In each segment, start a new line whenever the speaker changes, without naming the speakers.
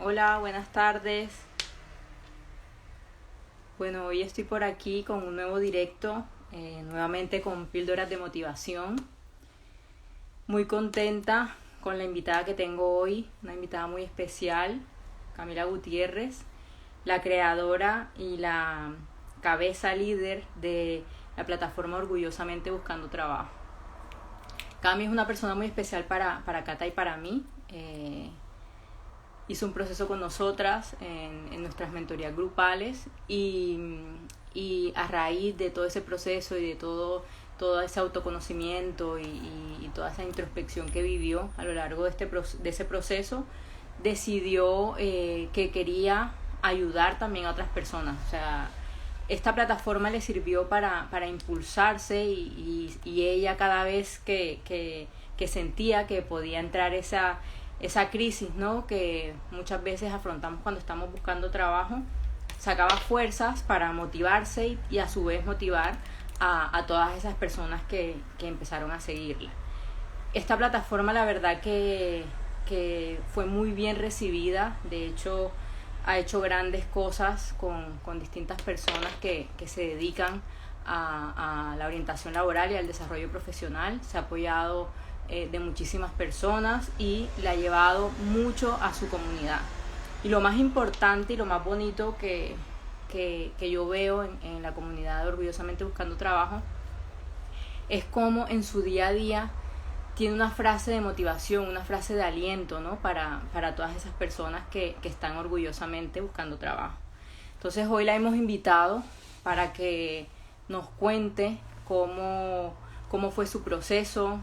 Hola, buenas tardes. Bueno, hoy estoy por aquí con un nuevo directo, nuevamente con píldoras de motivación. Muy contenta con la invitada que tengo hoy, una invitada muy especial, Camila Gutiérrez, la creadora y la cabeza líder de la plataforma Orgullosamente Buscando Trabajo. Cami es una persona muy especial para Cata y para mí. Hizo un proceso con nosotras en nuestras mentorías grupales y a raíz de todo ese proceso y de todo ese autoconocimiento y toda esa introspección que vivió a lo largo de ese proceso, decidió que quería ayudar también a otras personas. O sea, esta plataforma le sirvió para impulsarse y ella cada vez que sentía que podía entrar esa crisis, ¿no? Que muchas veces afrontamos cuando estamos buscando trabajo, sacaba fuerzas para motivarse y a su vez motivar a todas esas personas que empezaron a seguirla. Esta plataforma la verdad que fue muy bien recibida, de hecho ha hecho grandes cosas con distintas personas que se dedican a la orientación laboral y al desarrollo profesional. Se ha apoyado de muchísimas personas y le ha llevado mucho a su comunidad. Y lo más importante y lo más bonito que yo veo en la comunidad de Orgullosamente Buscando Trabajo es cómo en su día a día tiene una frase de motivación, una frase de aliento, ¿no? Para todas esas personas que están orgullosamente buscando trabajo. Entonces hoy la hemos invitado para que nos cuente cómo fue su proceso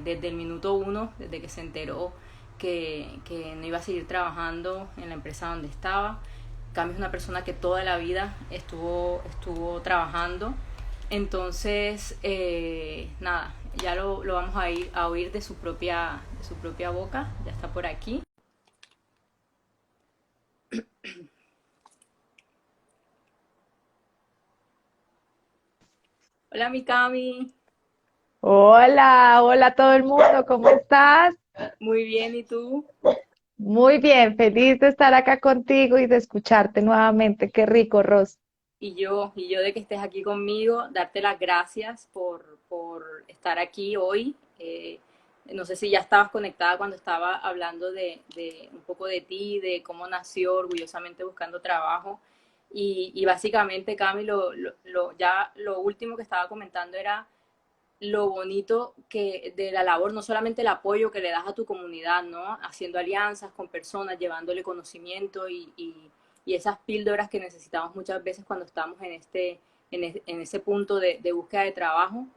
desde el minuto uno, desde que se enteró que no iba a seguir trabajando en la empresa donde estaba. Cami es una persona que toda la vida estuvo trabajando. Entonces, nada, ya lo vamos a oír de su propia boca. Ya está por aquí. Hola, mi Cami.
Hola, hola a todo el mundo, ¿cómo estás?
Muy bien, ¿y tú?
Muy bien, feliz de estar acá contigo y de escucharte nuevamente. Qué rico, Ros.
Y yo de que estés aquí conmigo, darte las gracias por estar aquí hoy. No sé si ya estabas conectada cuando estaba hablando de un poco de ti, de cómo nació Orgullosamente Buscando Trabajo. Y básicamente, Cami, ya lo último que estaba comentando era lo bonito que de la labor, no solamente el apoyo que le das a tu comunidad, ¿no? Haciendo alianzas con personas, llevándole conocimiento y esas píldoras que necesitamos muchas veces cuando estamos en ese punto de búsqueda de trabajo,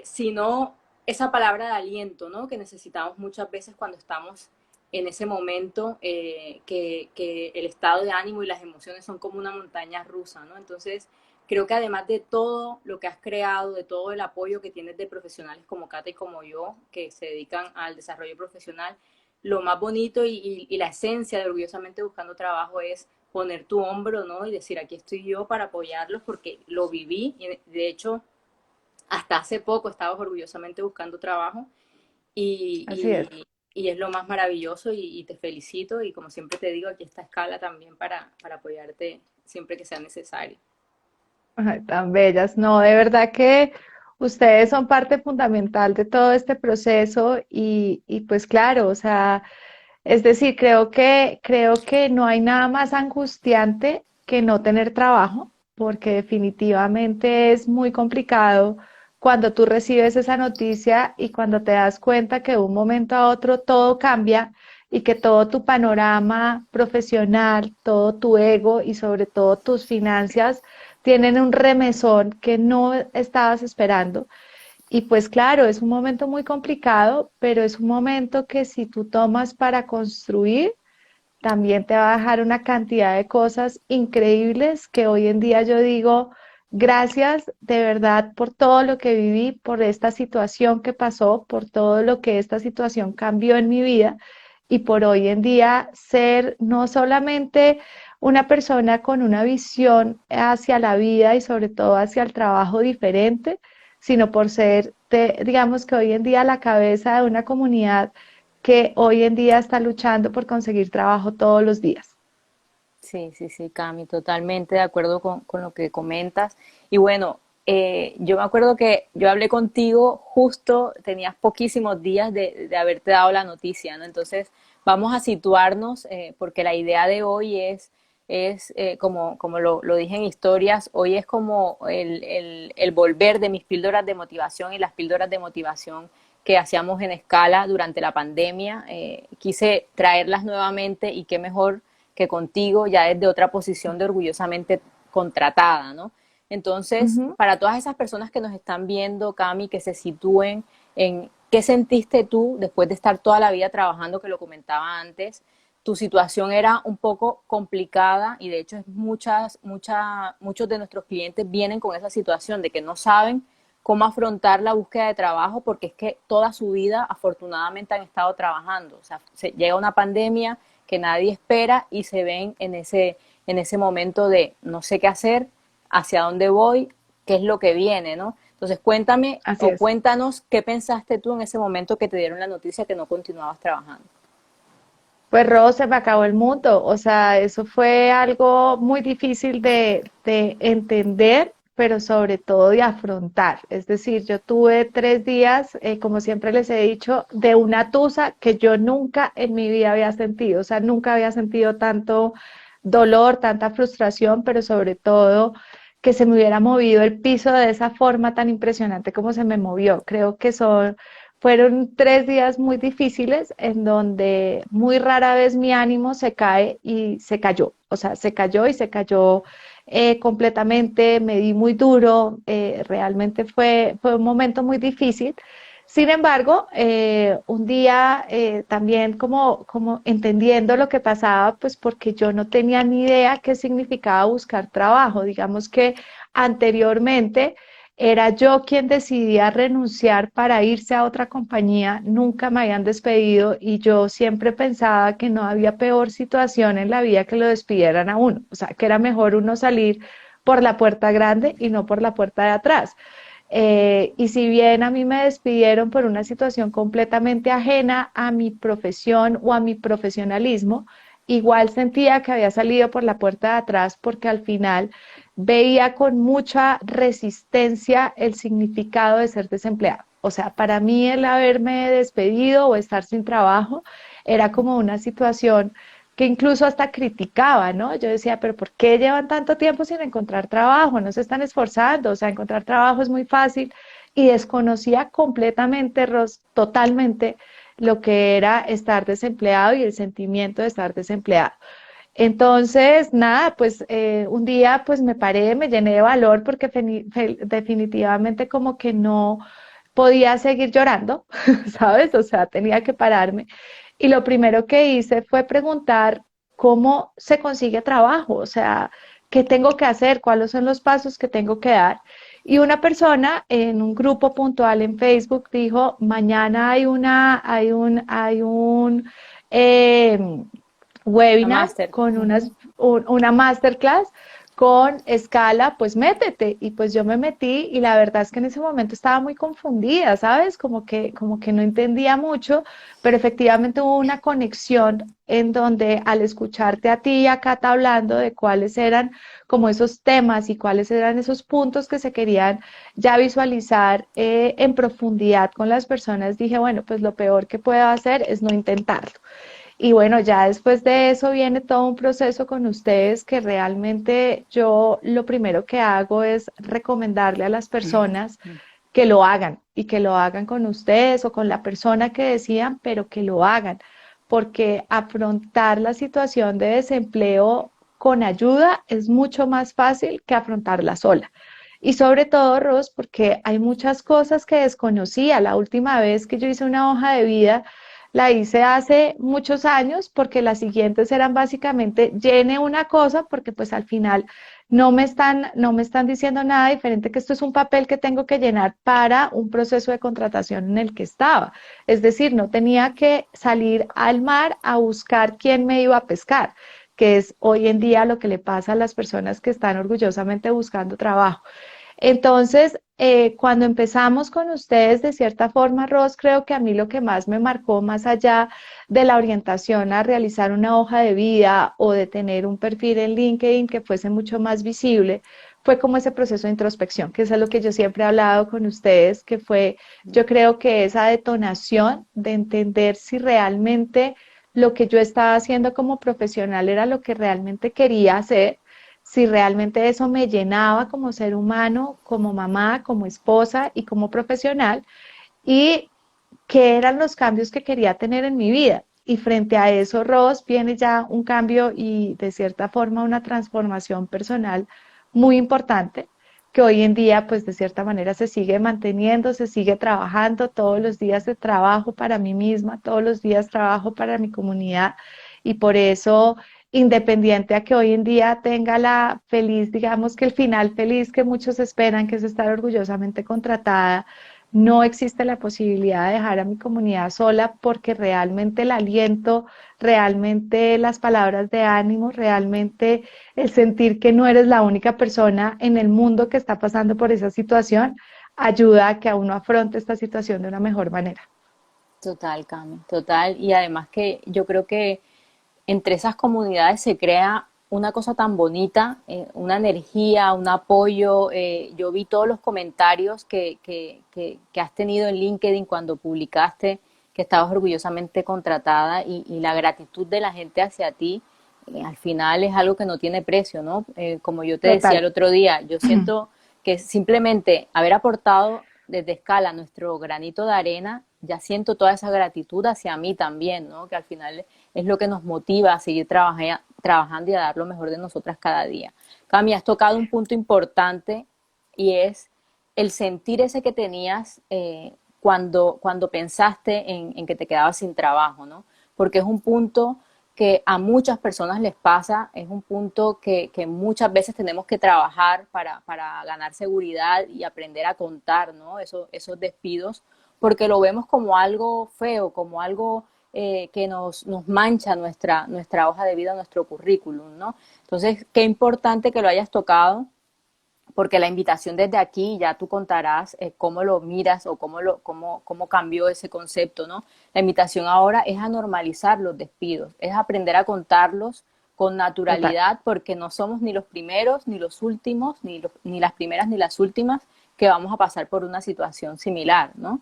sino esa palabra de aliento, ¿no? Que necesitamos muchas veces cuando estamos en ese momento que el estado de ánimo y las emociones son como una montaña rusa, ¿no? Entonces, creo que además de todo lo que has creado, de todo el apoyo que tienes de profesionales como Cata y como yo, que se dedican al desarrollo profesional, lo más bonito y la esencia de Orgullosamente Buscando Trabajo es poner tu hombro, ¿no? Y decir, aquí estoy yo para apoyarlos porque lo viví. Y de hecho, hasta hace poco estabas orgullosamente buscando trabajo
Así es.
y es lo más maravilloso y te felicito y como siempre te digo, aquí está Escala también para apoyarte siempre que sea necesario.
Ay, tan bellas. No, de verdad que ustedes son parte fundamental de todo este proceso y pues claro, o sea, es decir, creo que no hay nada más angustiante que no tener trabajo, porque definitivamente es muy complicado cuando tú recibes esa noticia y cuando te das cuenta que de un momento a otro todo cambia y que todo tu panorama profesional, todo tu ego y sobre todo tus finanzas tienen un remesón que no estabas esperando. Y pues claro, es un momento muy complicado, pero es un momento que si tú tomas para construir, también te va a dejar una cantidad de cosas increíbles que hoy en día yo digo, gracias de verdad por todo lo que viví, por esta situación que pasó, por todo lo que esta situación cambió en mi vida y por hoy en día ser no solamente una persona con una visión hacia la vida y sobre todo hacia el trabajo diferente, sino por ser, digamos que hoy en día la cabeza de una comunidad que hoy en día está luchando por conseguir trabajo todos los días.
Sí, sí, sí, Cami, totalmente de acuerdo con lo que comentas. Y bueno, yo me acuerdo que yo hablé contigo justo, tenías poquísimos días de haberte dado la noticia, ¿no? Entonces, vamos a situarnos, porque la idea de hoy como lo dije en historias, hoy es como el volver de mis píldoras de motivación y las píldoras de motivación que hacíamos en escala durante la pandemia. Quise traerlas nuevamente y qué mejor que contigo, ya desde otra posición de orgullosamente contratada, ¿no? Entonces,
Ujú.
para todas esas personas que nos están viendo, Cami, que se sitúen en qué sentiste tú después de estar toda la vida trabajando, que lo comentaba antes, tu situación era un poco complicada y de hecho muchos de nuestros clientes vienen con esa situación de que no saben cómo afrontar la búsqueda de trabajo porque es que toda su vida afortunadamente han estado trabajando. O sea, llega una pandemia que nadie espera y se ven en ese momento de no sé qué hacer, hacia dónde voy, qué es lo que viene, ¿no? Entonces cuéntame
Así
o
es.
cuéntanos qué pensaste tú en ese momento que te dieron la noticia que no continuabas trabajando.
Pues Ro, se me acabó el mundo. O sea, eso fue algo muy difícil de entender, pero sobre todo de afrontar. Es decir, yo tuve 3 días, como siempre les he dicho, de una tusa que yo nunca en mi vida había sentido. O sea, nunca había sentido tanto dolor, tanta frustración, pero sobre todo que se me hubiera movido el piso de esa forma tan impresionante como se me movió. Creo que fueron 3 días muy difíciles en donde muy rara vez mi ánimo se cae y se cayó. O sea, se cayó y se cayó completamente, me di muy duro, realmente fue un momento muy difícil. Sin embargo, un día también como entendiendo lo que pasaba, pues porque yo no tenía ni idea qué significaba buscar trabajo. Digamos que anteriormente era yo quien decidía renunciar para irse a otra compañía, nunca me habían despedido y yo siempre pensaba que no había peor situación en la vida que lo despidieran a uno, o sea, que era mejor uno salir por la puerta grande y no por la puerta de atrás. Y si bien a mí me despidieron por una situación completamente ajena a mi profesión o a mi profesionalismo, igual sentía que había salido por la puerta de atrás porque al final veía con mucha resistencia el significado de ser desempleado. O sea, para mí el haberme despedido o estar sin trabajo era como una situación que incluso hasta criticaba, ¿no? Yo decía, pero ¿por qué llevan tanto tiempo sin encontrar trabajo? No se están esforzando, o sea, encontrar trabajo es muy fácil y desconocía completamente, totalmente lo que era estar desempleado y el sentimiento de estar desempleado. Entonces, nada, pues un día pues me paré, me llené de valor porque definitivamente como que no podía seguir llorando, ¿sabes? O sea, tenía que pararme. Y lo primero que hice fue preguntar cómo se consigue trabajo, o sea, qué tengo que hacer, cuáles son los pasos que tengo que dar. Y una persona en un grupo puntual en Facebook dijo, mañana hay un eh,
La
webinar
máster.
con
Ujú.
una masterclass con escala, pues métete. Y pues yo me metí y la verdad es que en ese momento estaba muy confundida, ¿sabes? Como que no entendía mucho, pero efectivamente hubo una conexión en donde al escucharte a ti y a Cata hablando de cuáles eran como esos temas y cuáles eran esos puntos que se querían ya visualizar en profundidad con las personas, dije, bueno, pues lo peor que puedo hacer es no intentarlo. Y bueno, ya después de eso viene todo un proceso con ustedes que realmente yo lo primero que hago es recomendarle a las personas que lo hagan y que lo hagan con ustedes o con la persona que decidan, pero que lo hagan, porque afrontar la situación de desempleo con ayuda es mucho más fácil que afrontarla sola. Y sobre todo, Ros, porque hay muchas cosas que desconocía. La última vez que yo hice una hoja de vida, la hice hace muchos años porque las siguientes eran básicamente llene una cosa porque pues al final no me están diciendo nada diferente que esto es un papel que tengo que llenar para un proceso de contratación en el que estaba. Es decir, no tenía que salir al mar a buscar quién me iba a pescar, que es hoy en día lo que le pasa a las personas que están orgullosamente buscando trabajo. Entonces, cuando empezamos con ustedes, de cierta forma, Ros, creo que a mí lo que más me marcó, más allá de la orientación a realizar una hoja de vida o de tener un perfil en LinkedIn que fuese mucho más visible, fue como ese proceso de introspección, que es lo que yo siempre he hablado con ustedes, que fue, yo creo que esa detonación de entender si realmente lo que yo estaba haciendo como profesional era lo que realmente quería hacer, si realmente eso me llenaba como ser humano, como mamá, como esposa y como profesional, y qué eran los cambios que quería tener en mi vida. Y frente a eso, Ross, viene ya un cambio y de cierta forma una transformación personal muy importante, que hoy en día, pues de cierta manera se sigue manteniendo, se sigue trabajando, todos los días de trabajo para mí misma, todos los días trabajo para mi comunidad y por eso, independiente a que hoy en día tenga la feliz, digamos que el final feliz que muchos esperan, que es estar orgullosamente contratada, no existe la posibilidad de dejar a mi comunidad sola porque realmente el aliento, realmente las palabras de ánimo, realmente el sentir que no eres la única persona en el mundo que está pasando por esa situación, ayuda a que a uno afronte esta situación de una mejor manera.
Total, Cami, total. Y además que yo creo que entre esas comunidades se crea una cosa tan bonita, una energía, un apoyo. Yo vi todos los comentarios que has tenido en LinkedIn cuando publicaste que estabas orgullosamente contratada y la gratitud de la gente hacia ti, al final es algo que no tiene precio, ¿no? Como yo te decía el
Total.
otro día, yo siento que simplemente haber aportado desde Escala nuestro granito de arena, ya siento toda esa gratitud hacia mí también, ¿no? Que al final es lo que nos motiva a seguir trabajando y a dar lo mejor de nosotras cada día. Cami, has tocado un punto importante y es el sentir ese que tenías cuando pensaste en que te quedabas sin trabajo, ¿no? Porque es un punto que a muchas personas les pasa, es un punto que muchas veces tenemos que trabajar para ganar seguridad y aprender a contar, ¿no? Esos despidos, porque lo vemos como algo feo, como algo que nos mancha nuestra hoja de vida, nuestro currículum, ¿no? Entonces, qué importante que lo hayas tocado, porque la invitación desde aquí, ya tú contarás cómo lo miras o cómo cambió ese concepto, ¿no? La invitación ahora es a normalizar los despidos, es aprender a contarlos con
Total.
naturalidad, porque no somos ni los primeros, ni los últimos, ni las primeras, ni las últimas que vamos a pasar por una situación similar, ¿no?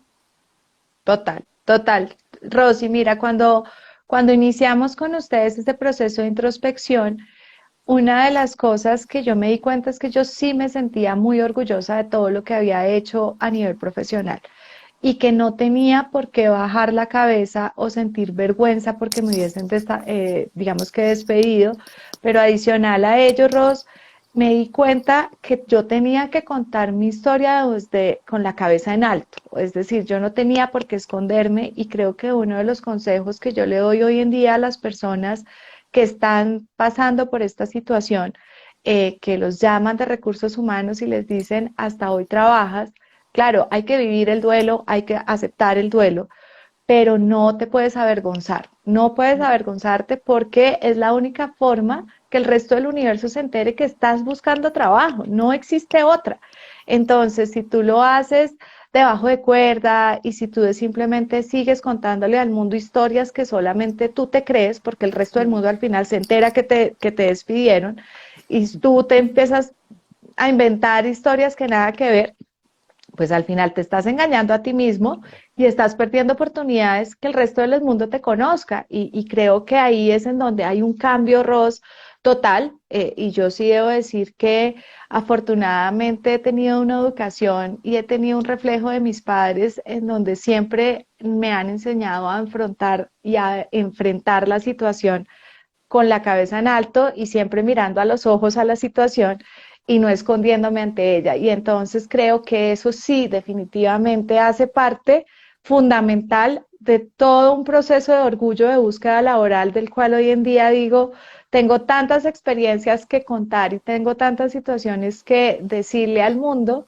Total, total. Rosy, mira, cuando iniciamos con ustedes este proceso de introspección, una de las cosas que yo me di cuenta es que yo sí me sentía muy orgullosa de todo lo que había hecho a nivel profesional y que no tenía por qué bajar la cabeza o sentir vergüenza porque me hubiesen, digamos que despedido, pero adicional a ello, Ros, me di cuenta que yo tenía que contar mi historia con la cabeza en alto, es decir, yo no tenía por qué esconderme y creo que uno de los consejos que yo le doy hoy en día a las personas que están pasando por esta situación, que los llaman de recursos humanos y les dicen, hasta hoy trabajas. Claro, hay que vivir el duelo, hay que aceptar el duelo, pero no te puedes avergonzar. No puedes avergonzarte porque es la única forma que el resto del universo se entere que estás buscando trabajo. No existe otra. Entonces, si tú lo haces debajo de cuerda y si tú simplemente sigues contándole al mundo historias que solamente tú te crees, porque el resto del mundo al final se entera que te despidieron y tú te empiezas a inventar historias que nada que ver, pues al final te estás engañando a ti mismo y estás perdiendo oportunidades que el resto del mundo te conozca. Y creo que ahí es en donde hay un cambio, Ross, total. Y yo sí debo decir que afortunadamente he tenido una educación y he tenido un reflejo de mis padres en donde siempre me han enseñado a enfrentar y a enfrentar la situación con la cabeza en alto y siempre mirando a los ojos a la situación y no escondiéndome ante ella. Y entonces creo que eso sí, definitivamente hace parte fundamental de todo un proceso de orgullo de búsqueda laboral del cual hoy en día digo, tengo tantas experiencias que contar y tengo tantas situaciones que decirle al mundo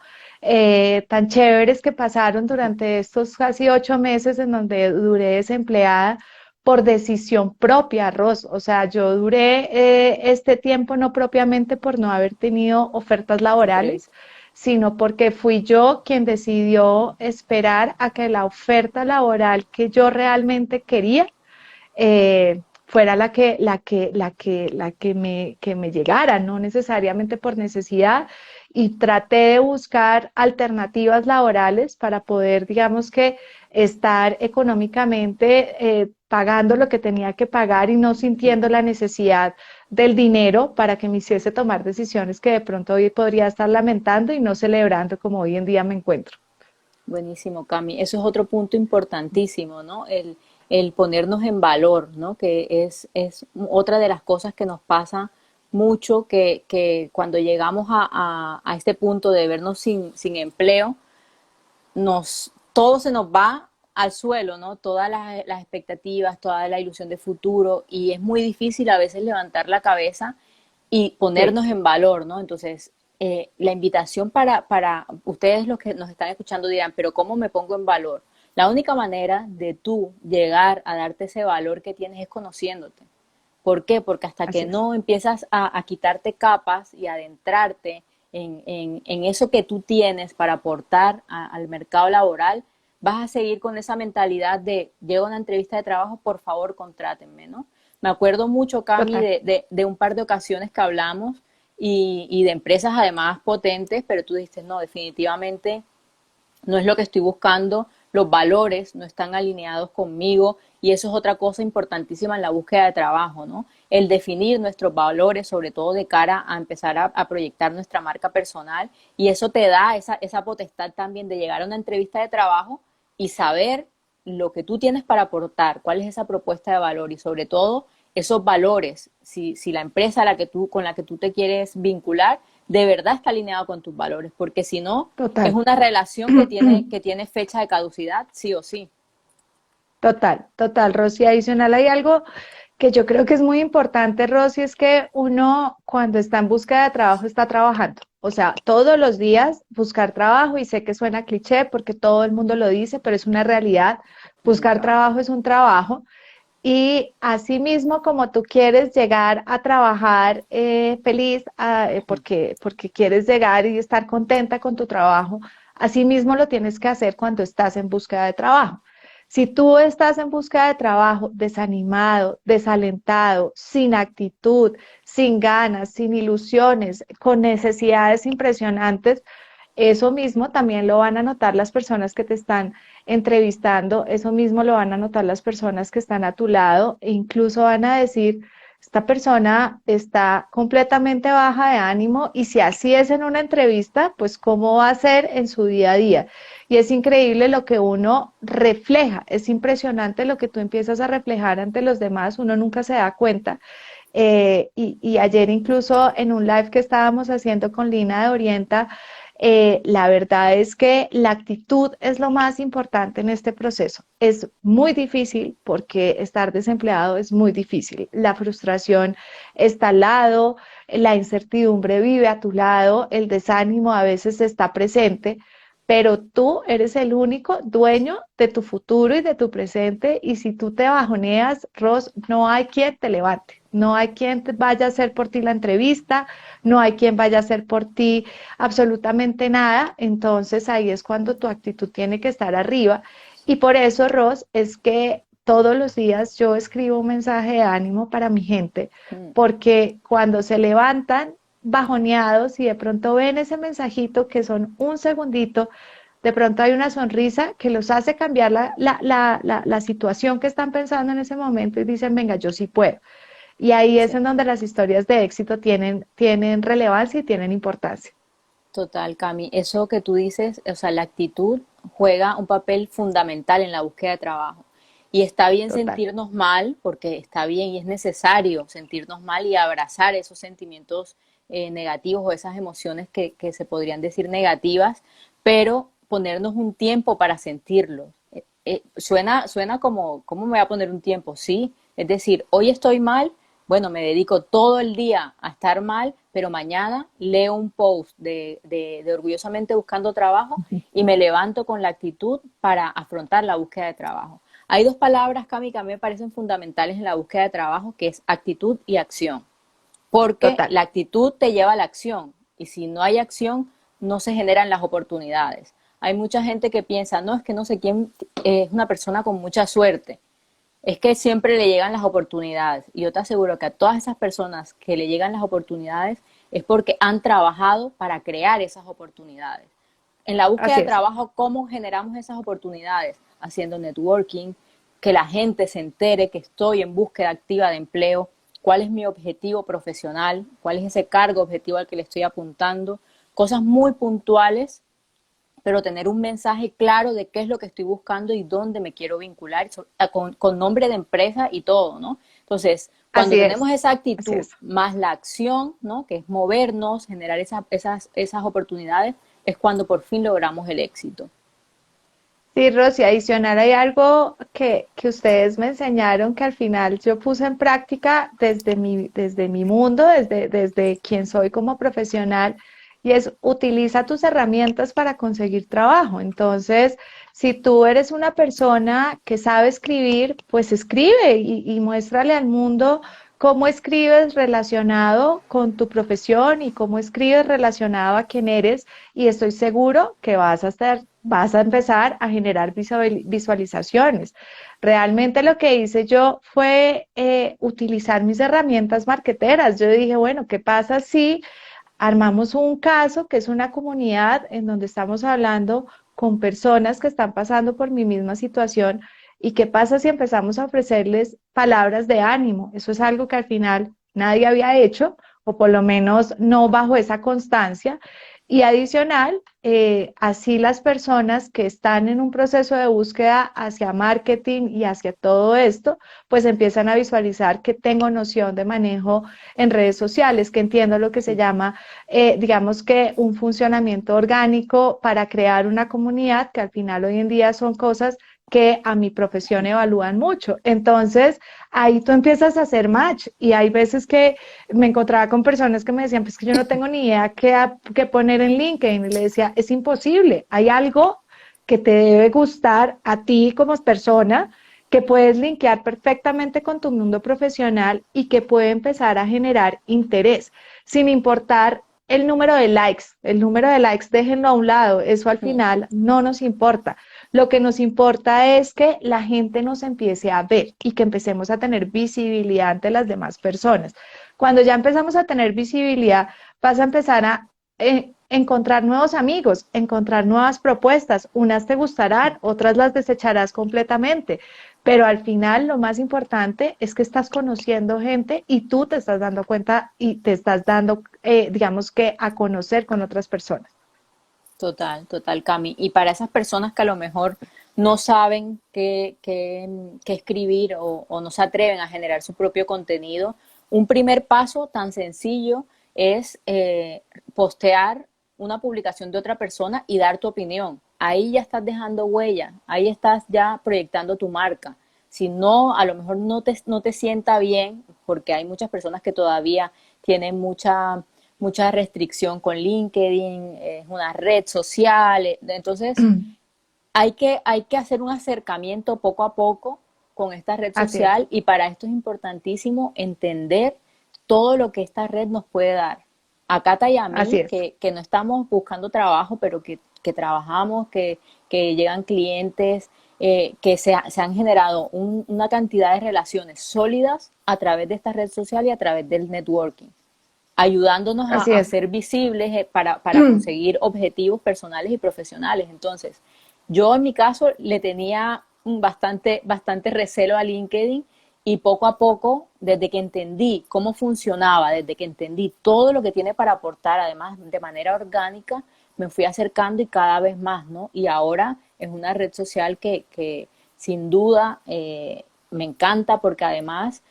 tan chéveres que pasaron durante estos casi 8 meses en donde duré desempleada por decisión propia, Ros. O sea, yo duré este tiempo no propiamente por no haber tenido ofertas
Ok.
laborales, sino porque fui yo quien decidió esperar a que la oferta laboral que yo realmente quería fuera que me llegara, no necesariamente por necesidad, y traté de buscar alternativas laborales para poder, digamos que, estar económicamente pagando lo que tenía que pagar y no sintiendo la necesidad del dinero para que me hiciese tomar decisiones que de pronto hoy podría estar lamentando y no celebrando como hoy en día me encuentro.
Buenísimo, Cami. Eso es otro punto importantísimo, ¿no? El ponernos en valor, ¿no? Que es otra de las cosas que nos pasa mucho, que cuando llegamos a este punto de vernos sin empleo, todo se nos va al suelo, ¿no? Todas las expectativas, toda la ilusión de futuro, y es muy difícil a veces levantar la cabeza y
Sí,
ponernos en valor, ¿no? Entonces, la invitación para ustedes los que nos están escuchando dirán, pero ¿cómo me pongo en valor? La única manera de tú llegar a darte ese valor que tienes es conociéndote. ¿Por qué? Porque hasta que
así es.
no empiezas a quitarte capas y adentrarte en eso que tú tienes para aportar al mercado laboral, vas a seguir con esa mentalidad de, llego a una entrevista de trabajo, por favor, contrátenme, ¿no? Me acuerdo mucho, Cami,
Total.
de un par de ocasiones que hablamos y de empresas además potentes, pero tú dijiste, no, definitivamente no es lo que estoy buscando, los valores no están alineados conmigo y eso es otra cosa importantísima en la búsqueda de trabajo, ¿no? El definir nuestros valores, sobre todo de cara a empezar a proyectar nuestra marca personal y eso te da esa potestad también de llegar a una entrevista de trabajo y saber lo que tú tienes para aportar, cuál es esa propuesta de valor y sobre todo esos valores, si la empresa con la que tú te quieres vincular de verdad está alineado con tus valores, porque si no, es
Total.
una relación que tiene fecha de caducidad, sí o sí.
Total, total, Rosy. Adicional hay algo que yo creo que es muy importante, Rosy, es que uno cuando está en búsqueda de trabajo está trabajando. O sea, todos los días buscar trabajo, y sé que suena cliché porque todo el mundo lo dice, pero es una realidad.
Es un
Buscar
trabajo.
trabajo es un trabajo. Y asimismo, como tú quieres llegar a trabajar feliz, porque quieres llegar y estar contenta con tu trabajo, asimismo lo tienes que hacer cuando estás en búsqueda de trabajo. Si tú estás en búsqueda de trabajo desanimado, desalentado, sin actitud, sin ganas, sin ilusiones, con necesidades impresionantes, eso mismo también lo van a notar las personas que te están entrevistando, eso mismo lo van a notar las personas que están a tu lado e incluso van a decir, esta persona está completamente baja de ánimo y si así es en una entrevista, pues cómo va a ser en su día a día. Y es increíble lo que uno refleja, es impresionante lo que tú empiezas a reflejar ante los demás, uno nunca se da cuenta. Y ayer incluso en un live que estábamos haciendo con Lina de Orienta, la verdad es que la actitud es lo más importante en este proceso. Es muy difícil porque estar desempleado es muy difícil. La frustración está al lado, la incertidumbre vive a tu lado, el desánimo a veces está presente, pero tú eres el único dueño de tu futuro y de tu presente y si tú te bajoneas, Ros, no hay quien te levante, no hay quien vaya a hacer por ti la entrevista, no hay quien vaya a hacer por ti absolutamente nada, entonces ahí es cuando tu actitud tiene que estar arriba y por eso, Ros, es que todos los días yo escribo un mensaje de ánimo para mi gente,
Mm.
porque cuando se levantan bajoneados y de pronto ven ese mensajito que son un segundito, de pronto hay una sonrisa que los hace cambiar la situación que están pensando en ese momento y dicen, venga, yo sí puedo. Y ahí es
Sí.
en donde las historias de éxito tienen relevancia y tienen importancia.
Total, Cami. Eso que tú dices, o sea, la actitud juega un papel fundamental en la búsqueda de trabajo. Y está bien
Total.
sentirnos mal, porque está bien y es necesario sentirnos mal y abrazar esos sentimientos negativos o esas emociones que se podrían decir negativas, pero ponernos un tiempo para sentirlos. Suena como, ¿cómo me voy a poner un tiempo? Sí, es decir, hoy estoy mal, bueno, me dedico todo el día a estar mal, pero mañana leo un post de Orgullosamente Buscando Trabajo y me levanto con la actitud para afrontar la búsqueda de trabajo. Hay dos palabras, Cami, que a mí me parecen fundamentales en la búsqueda de trabajo, que es actitud y acción, porque
Total.
la actitud te lleva a la acción y si no hay acción, no se generan las oportunidades. Hay mucha gente que piensa, no, es que no sé quién es una persona con mucha suerte. Es que siempre le llegan las oportunidades. Y yo te aseguro que a todas esas personas que le llegan las oportunidades es porque han trabajado para crear esas oportunidades. En la búsqueda
Así
de
es.
trabajo, ¿cómo generamos esas oportunidades? Haciendo networking, que la gente se entere que estoy en búsqueda activa de empleo, cuál es mi objetivo profesional, cuál es ese cargo objetivo al que le estoy apuntando, cosas muy puntuales, pero tener un mensaje claro de qué es lo que estoy buscando y dónde me quiero vincular, con nombre de empresa y todo, ¿no? Entonces, cuando
Así es.
tenemos esa
Así
actitud
es.
más la acción, ¿no? Que es movernos, generar esas oportunidades, es cuando por fin logramos el éxito.
Sí, Rosy, adicional hay algo que ustedes me enseñaron que al final yo puse en práctica desde mi mundo, desde quien soy como profesional, y es utiliza tus herramientas para conseguir trabajo. Entonces, si tú eres una persona que sabe escribir, pues escribe y muéstrale al mundo cómo escribes relacionado con tu profesión y cómo escribes relacionado a quién eres y estoy seguro que vas a empezar a generar visualizaciones. Realmente lo que hice yo fue utilizar mis herramientas marqueteras. Yo dije, bueno, ¿qué pasa si armamos un caso que es una comunidad en donde estamos hablando con personas que están pasando por mi misma situación? ¿Y qué pasa si empezamos a ofrecerles palabras de ánimo? Eso es algo que al final nadie había hecho, o por lo menos no bajo esa constancia. Y adicional, así las personas que están en un proceso de búsqueda hacia marketing y hacia todo esto, pues empiezan a visualizar que tengo noción de manejo en redes sociales, que entiendo lo que se
Sí.
llama, digamos que un funcionamiento orgánico para crear una comunidad, que al final hoy en día son cosas que a mi profesión evalúan mucho. Entonces, ahí tú empiezas a hacer match y hay veces que me encontraba con personas que me decían, pues que yo no tengo ni idea qué poner en LinkedIn y le decía, es imposible, hay algo que te debe gustar a ti como persona, que puedes linkear perfectamente con tu mundo profesional y que puede empezar a generar interés, sin importar el número de likes déjenlo a un lado, eso al final no nos importa. Lo que nos importa es que la gente nos empiece a ver y que empecemos a tener visibilidad ante las demás personas. Cuando ya empezamos a tener visibilidad, vas a empezar a encontrar nuevos amigos, encontrar nuevas propuestas. Unas te gustarán, otras las desecharás completamente. Pero al final lo más importante es que estás conociendo gente y tú te estás dando cuenta y te estás dando, digamos que, a conocer con otras personas.
Total, total, Cami. Y para esas personas que a lo mejor no saben qué escribir o no se atreven a generar su propio contenido, un primer paso tan sencillo es postear una publicación de otra persona y dar tu opinión. Ahí ya estás dejando huella, ahí estás ya proyectando tu marca. Si no, a lo mejor no te sienta bien, porque hay muchas personas que todavía tienen mucha restricción con LinkedIn, es una red social, entonces hay que hacer un acercamiento poco a poco con esta red
Así es,
social y para esto es importantísimo entender todo lo que esta red nos puede dar. A Cata y a
así
mí,
es.
que no estamos buscando trabajo, pero que trabajamos, que llegan clientes, se han generado una cantidad de relaciones sólidas a través de esta red social y a través del networking ayudándonos
Así
a
es.
ser visibles para conseguir objetivos personales y profesionales. Entonces, yo en mi caso le tenía bastante recelo a LinkedIn y poco a poco, desde que entendí cómo funcionaba, desde que entendí todo lo que tiene para aportar, además de manera orgánica, me fui acercando y cada vez más, ¿no? Y ahora es una red social que sin duda me encanta porque además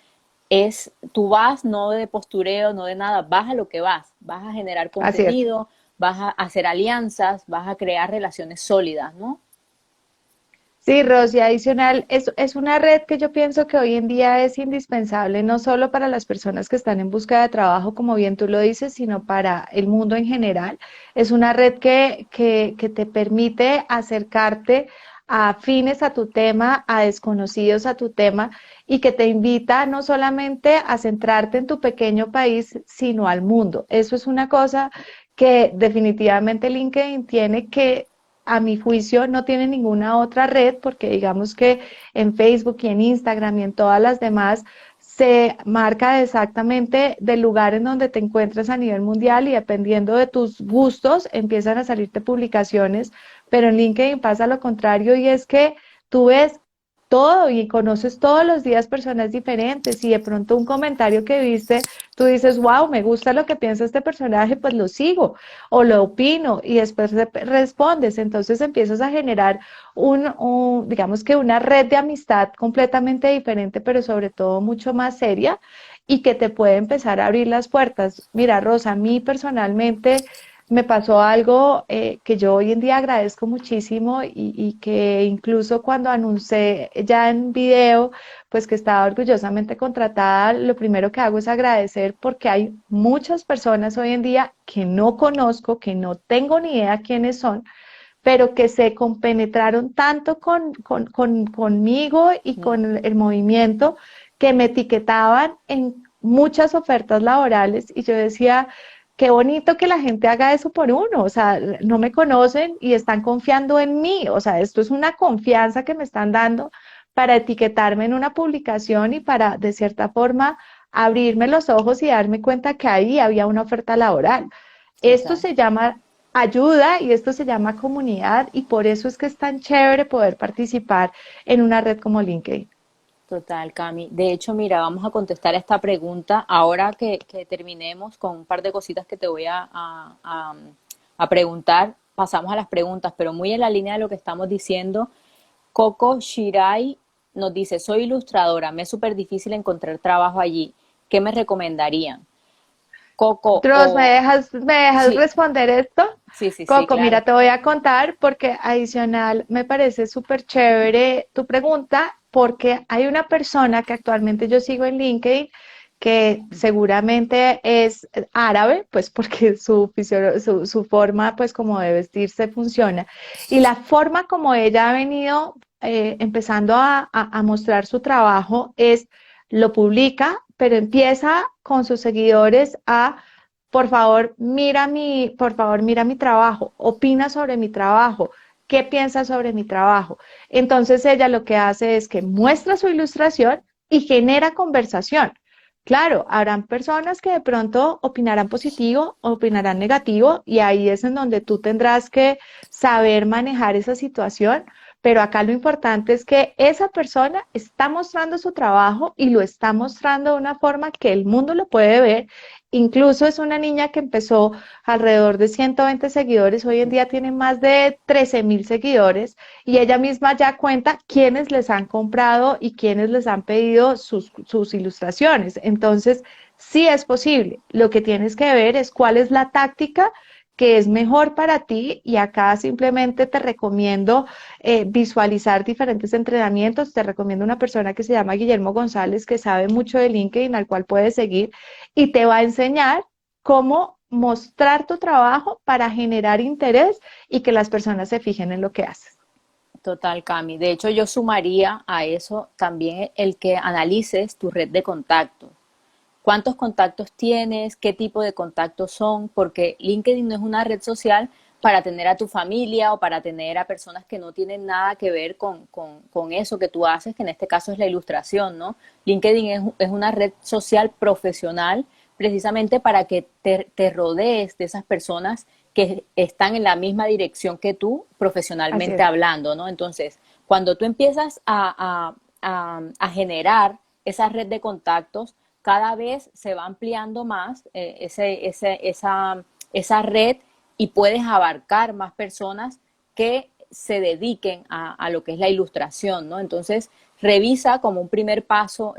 tú vas no de postureo, no de nada, vas a lo que vas a generar
Así es.
contenido, vas a hacer alianzas, vas a crear relaciones sólidas, ¿no?
Sí, Rosy, adicional, es una red que yo pienso que hoy en día es indispensable, no solo para las personas que están en busca de trabajo, como bien tú lo dices, sino para el mundo en general. Es una red que te permite acercarte a afines a tu tema, a desconocidos a tu tema, y que te invita no solamente a centrarte en tu pequeño país, sino al mundo. Eso es una cosa que definitivamente LinkedIn tiene que, a mi juicio, no tiene ninguna otra red, porque digamos que en Facebook y en Instagram y en todas las demás se marca exactamente del lugar en donde te encuentres a nivel mundial y dependiendo de tus gustos empiezan a salirte publicaciones, pero en LinkedIn pasa lo contrario y es que tú ves todo y conoces todos los días personas diferentes y de pronto un comentario que viste, tú dices, wow, me gusta lo que piensa este personaje, pues lo sigo o lo opino y después respondes, entonces empiezas a generar digamos que una red de amistad completamente diferente, pero sobre todo mucho más seria y que te puede empezar a abrir las puertas. Mira, Rosa, a mí personalmente me pasó algo que yo hoy en día agradezco muchísimo y que incluso cuando anuncié ya en video, pues que estaba orgullosamente contratada, lo primero que hago es agradecer porque hay muchas personas hoy en día que no conozco, que no tengo ni idea quiénes son, pero que se compenetraron tanto conmigo y con el movimiento que me etiquetaban en muchas ofertas laborales y yo decía, qué bonito que la gente haga eso por uno, o sea, no me conocen y están confiando en mí, o sea, esto es una confianza que me están dando para etiquetarme en una publicación y para, de cierta forma, abrirme los ojos y darme cuenta que ahí había una oferta laboral. Esto
Total.
se llama ayuda y esto se llama comunidad y por eso es que es tan chévere poder participar en una red como LinkedIn.
Total, Cami. De hecho, mira, vamos a contestar esta pregunta ahora que terminemos con un par de cositas que te voy a preguntar. Pasamos a las preguntas, pero muy en la línea de lo que estamos diciendo. Coco Shirai nos dice, soy ilustradora, me es súper difícil encontrar trabajo allí. ¿Qué me recomendarían? Coco
Dross,
o...
me dejas
Sí,
responder esto?
sí, sí, sí,
Coco,
claro.
mira, te voy a contar porque adicional me parece súper chévere tu pregunta porque hay una persona que actualmente yo sigo en LinkedIn que seguramente es árabe, pues porque su forma pues como de vestirse funciona y la forma como ella ha venido empezando a mostrar su trabajo es lo publica, pero empieza con sus seguidores a por favor, mira mi trabajo, opina sobre mi trabajo, qué piensas sobre mi trabajo. Entonces ella lo que hace es que muestra su ilustración y genera conversación. Claro, habrán personas que de pronto opinarán positivo, opinarán negativo, y ahí es en donde tú tendrás que saber manejar esa situación, pero acá lo importante es que esa persona está mostrando su trabajo y lo está mostrando de una forma que el mundo lo puede ver. Incluso es una niña que empezó alrededor de 120 seguidores, hoy en día tiene más de 13.000 seguidores y ella misma ya cuenta quiénes les han comprado y quiénes les han pedido sus ilustraciones. Entonces, sí es posible. Lo que tienes que ver es cuál es la táctica que es mejor para ti y acá simplemente te recomiendo visualizar diferentes entrenamientos. Te recomiendo una persona que se llama Guillermo González que sabe mucho de LinkedIn al cual puedes seguir y te va a enseñar cómo mostrar tu trabajo para generar interés y que las personas se fijen en lo que haces.
Total, Cami. De hecho, yo sumaría a eso también el que analices tu red de contactos. ¿Cuántos contactos tienes? ¿Qué tipo de contactos son? Porque LinkedIn no es una red social para tener a tu familia o para tener a personas que no tienen nada que ver con eso que tú haces, que en este caso es la ilustración, ¿no? LinkedIn es una red social profesional precisamente para que te rodees de esas personas que están en la misma dirección que tú
Así
profesionalmente
es.
hablando, ¿no? Entonces, cuando tú empiezas a generar esa red de contactos, cada vez se va ampliando más esa red y puedes abarcar más personas que se dediquen a lo que es la ilustración, ¿no? Entonces, revisa como un primer paso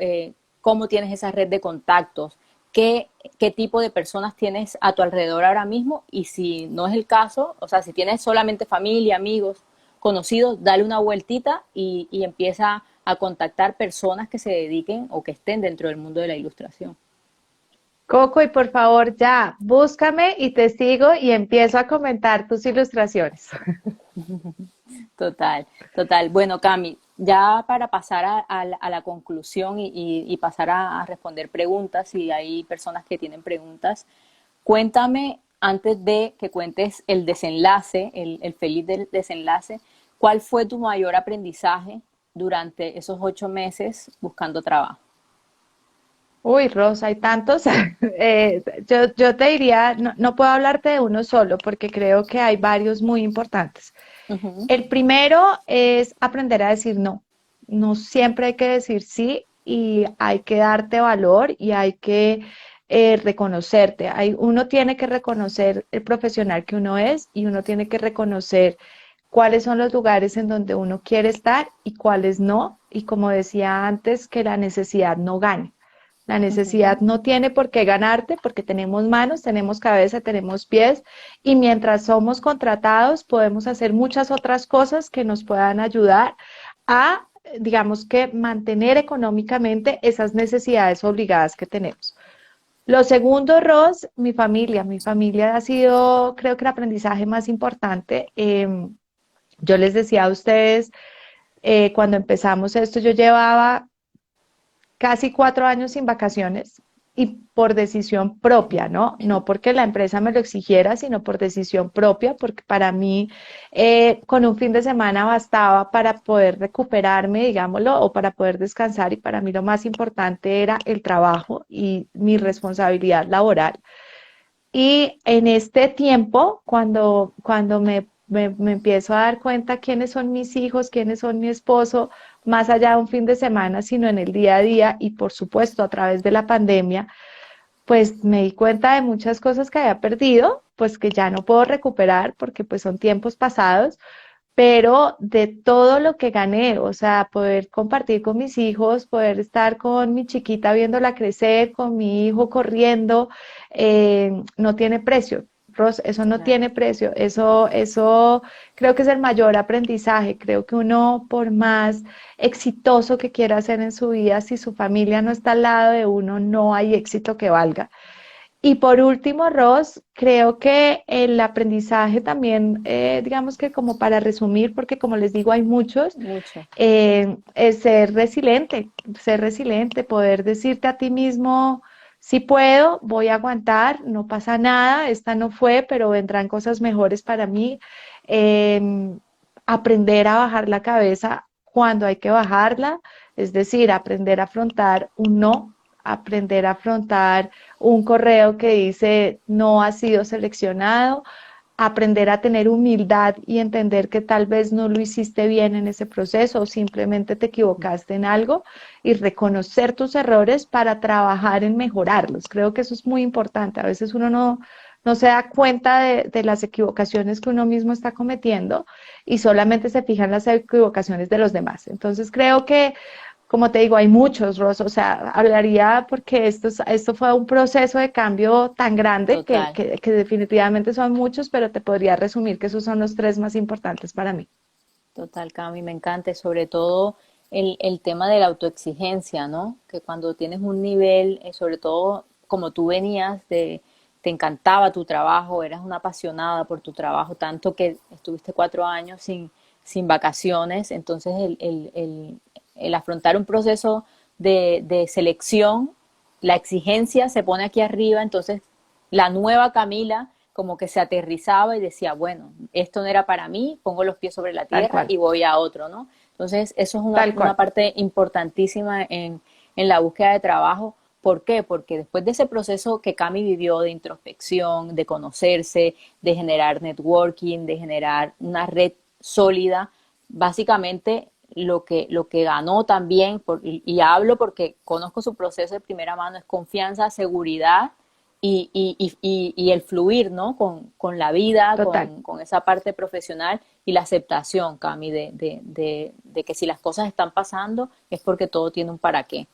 cómo tienes esa red de contactos, qué tipo de personas tienes a tu alrededor ahora mismo y si no es el caso, o sea, si tienes solamente familia, amigos, conocidos, dale una vueltita y empieza a contactar personas que se dediquen o que estén dentro del mundo de la ilustración.
Coco, y por favor ya, búscame y te sigo y empiezo a comentar tus ilustraciones.
Total, total. Bueno, Cami, ya para pasar a la conclusión y pasar a responder preguntas, si hay personas que tienen preguntas, cuéntame, antes de que cuentes el desenlace, el feliz desenlace, ¿cuál fue tu mayor aprendizaje durante esos 8 meses buscando trabajo?
Uy, Rosa, hay tantos. Yo te diría, no, no puedo hablarte de uno solo porque creo que hay varios muy importantes.
Ujú,
El primero es aprender a decir no. No siempre hay que decir sí y hay que darte valor y hay que reconocerte. Uno tiene que reconocer el profesional que uno es y uno tiene que reconocer cuáles son los lugares en donde uno quiere estar y cuáles no. Y como decía antes, que la necesidad no gane. La
ujú.
necesidad no tiene por qué ganarte porque tenemos manos, tenemos cabeza, tenemos pies y mientras somos contratados podemos hacer muchas otras cosas que nos puedan ayudar a, digamos que, mantener económicamente esas necesidades obligadas que tenemos. Lo segundo, Ros, mi familia. Mi familia ha sido, creo que, el aprendizaje más importante. Yo les decía a ustedes, cuando empezamos esto, yo llevaba casi 4 años sin vacaciones y por decisión propia, ¿no? No porque la empresa me lo exigiera, sino por decisión propia, porque para mí con un fin de semana bastaba para poder recuperarme, digámoslo, o para poder descansar y para mí lo más importante era el trabajo y mi responsabilidad laboral. Y en este tiempo, cuando me empiezo a dar cuenta quiénes son mis hijos, quiénes son mi esposo, más allá de un fin de semana, sino en el día a día y por supuesto a través de la pandemia, pues me di cuenta de muchas cosas que había perdido, pues que ya no puedo recuperar porque pues son tiempos pasados, pero de todo lo que gané, o sea, poder compartir con mis hijos, poder estar con mi chiquita viéndola crecer, con mi hijo corriendo, no tiene precio. Ros, eso no
Claro.
tiene precio, eso creo que es el mayor aprendizaje. Creo que uno, por más exitoso que quiera ser en su vida, si su familia no está al lado de uno, no hay éxito que valga. Y por último, Ross, creo que el aprendizaje también, digamos que como para resumir, porque como les digo, hay muchos,
Mucho.
es ser resiliente, poder decirte a ti mismo, si puedo, voy a aguantar, no pasa nada, esta no fue, pero vendrán cosas mejores para mí. Eh, aprender a bajar la cabeza cuando hay que bajarla, es decir, aprender a afrontar un no, aprender a afrontar un correo que dice no ha sido seleccionado, aprender a tener humildad y entender que tal vez no lo hiciste bien en ese proceso o simplemente te equivocaste en algo y reconocer tus errores para trabajar en mejorarlos. Creo que eso es muy importante. A veces uno no se da cuenta de las equivocaciones que uno mismo está cometiendo y solamente se fija en las equivocaciones de los demás. Entonces creo que como te digo, hay muchos, Ros, o sea, hablaría porque esto fue un proceso de cambio tan grande
Total.
que definitivamente son muchos, pero te podría resumir que esos son los tres más importantes para mí.
Total, Cami, me encanta, y sobre todo el tema de la autoexigencia, ¿no? Que cuando tienes un nivel, sobre todo como tú venías te encantaba tu trabajo, eras una apasionada por tu trabajo, tanto que estuviste 4 años sin vacaciones, entonces el afrontar un proceso de selección, la exigencia se pone aquí arriba, entonces la nueva Camila como que se aterrizaba y decía, bueno, esto no era para mí, pongo los pies sobre la
Tal
tierra
cual,
y voy a otro, ¿no? Entonces, eso es
tal
una
cual.
parte importantísima en la búsqueda de trabajo. ¿Por qué? Porque después de ese proceso que Cami vivió de introspección, de conocerse, de generar networking, de generar una red sólida, básicamente lo que ganó también, y hablo porque conozco su proceso de primera mano, es confianza, seguridad y el fluir, ¿no? Con la vida,
Total.
con esa parte profesional y la aceptación, Cami, de que si las cosas están pasando es porque todo tiene un para qué.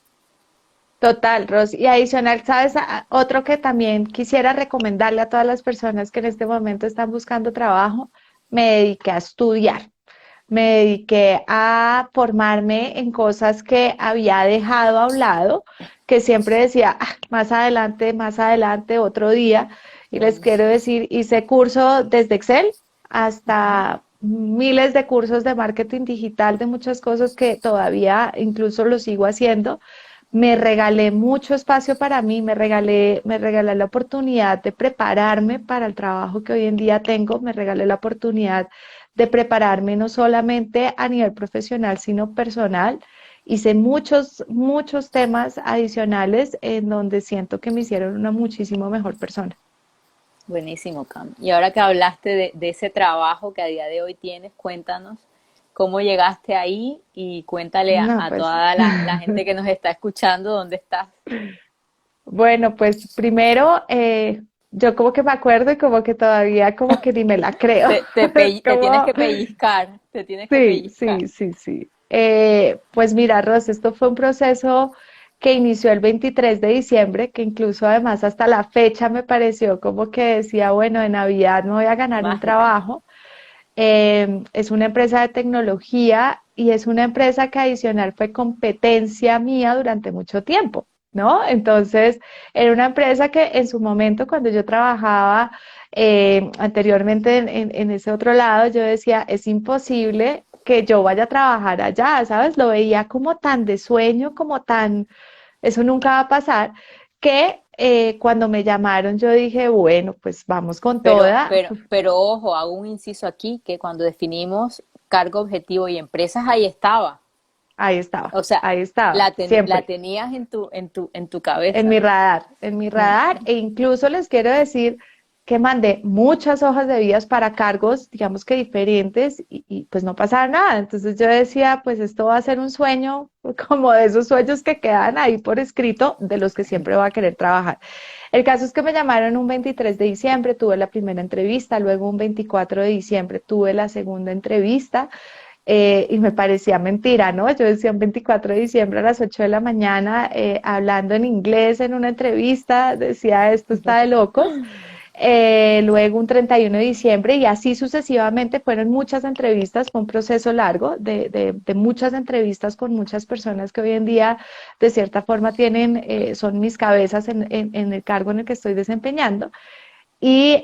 Total, Ros. Y adicional, ¿sabes? Otro que también quisiera recomendarle a todas las personas que en este momento están buscando trabajo, me dediqué a estudiar. Me dediqué a formarme en cosas que había dejado a un lado, que siempre decía, "Ah, más adelante, otro día". Y les
Mm,
quiero decir, hice curso desde Excel hasta miles de cursos de marketing digital, de muchas cosas que todavía incluso lo sigo haciendo. Me regalé mucho espacio para mí, me regalé la oportunidad de prepararme para el trabajo que hoy en día tengo, me regalé la oportunidad de prepararme no solamente a nivel profesional, sino personal. Hice muchos temas adicionales en donde siento que me hicieron una muchísimo mejor persona.
Buenísimo, Cam. Y ahora que hablaste de ese trabajo que a día de hoy tienes, cuéntanos cómo llegaste ahí y cuéntale
No,
a
pues
toda la gente que nos está escuchando dónde estás.
bueno, pues primero, yo como que me acuerdo y como que todavía como que ni me la creo. Es
Te tienes
como,
que pellizcar, te tienes que
sí,
pellizcar.
sí, sí, sí. Pues mira, Ros, esto fue un proceso que inició el 23 de diciembre, que incluso además hasta la fecha me pareció como que decía, bueno, de Navidad me voy a ganar un
Mágica.
trabajo. Es una empresa de tecnología y es una empresa que adicional fue competencia mía durante mucho tiempo, ¿no? Entonces, era una empresa que en su momento, cuando yo trabajaba anteriormente en ese otro lado, yo decía, es imposible que yo vaya a trabajar allá, ¿sabes? Lo veía como tan de sueño, como tan, eso nunca va a pasar, que cuando me llamaron yo dije, bueno, pues vamos con toda.
Pero ojo, hago un inciso aquí que cuando definimos cargo objetivo y empresas, ahí estaba. O sea,
Ahí estaba,
la
siempre.
tenías en tu
En
cabeza.
mi
Mm.
radar, e incluso les quiero decir que mandé muchas hojas de vías para cargos, digamos que diferentes, pues no pasaba nada. Entonces yo decía, pues esto va a ser un sueño, como de esos sueños que quedan ahí por escrito, de los que siempre va a querer trabajar. El caso es que me llamaron un 23 de diciembre, tuve la primera entrevista, luego un 24 de diciembre tuve la segunda entrevista. Y me parecía mentira, ¿no? Yo decía un 24 de diciembre a las 8 de la mañana, hablando en inglés en una entrevista, decía, esto está de locos. Luego un 31 de diciembre y así sucesivamente fueron muchas entrevistas, fue un proceso largo de muchas entrevistas con muchas personas que hoy en día de cierta forma tienen, son mis cabezas en el cargo en el que estoy desempeñando. Y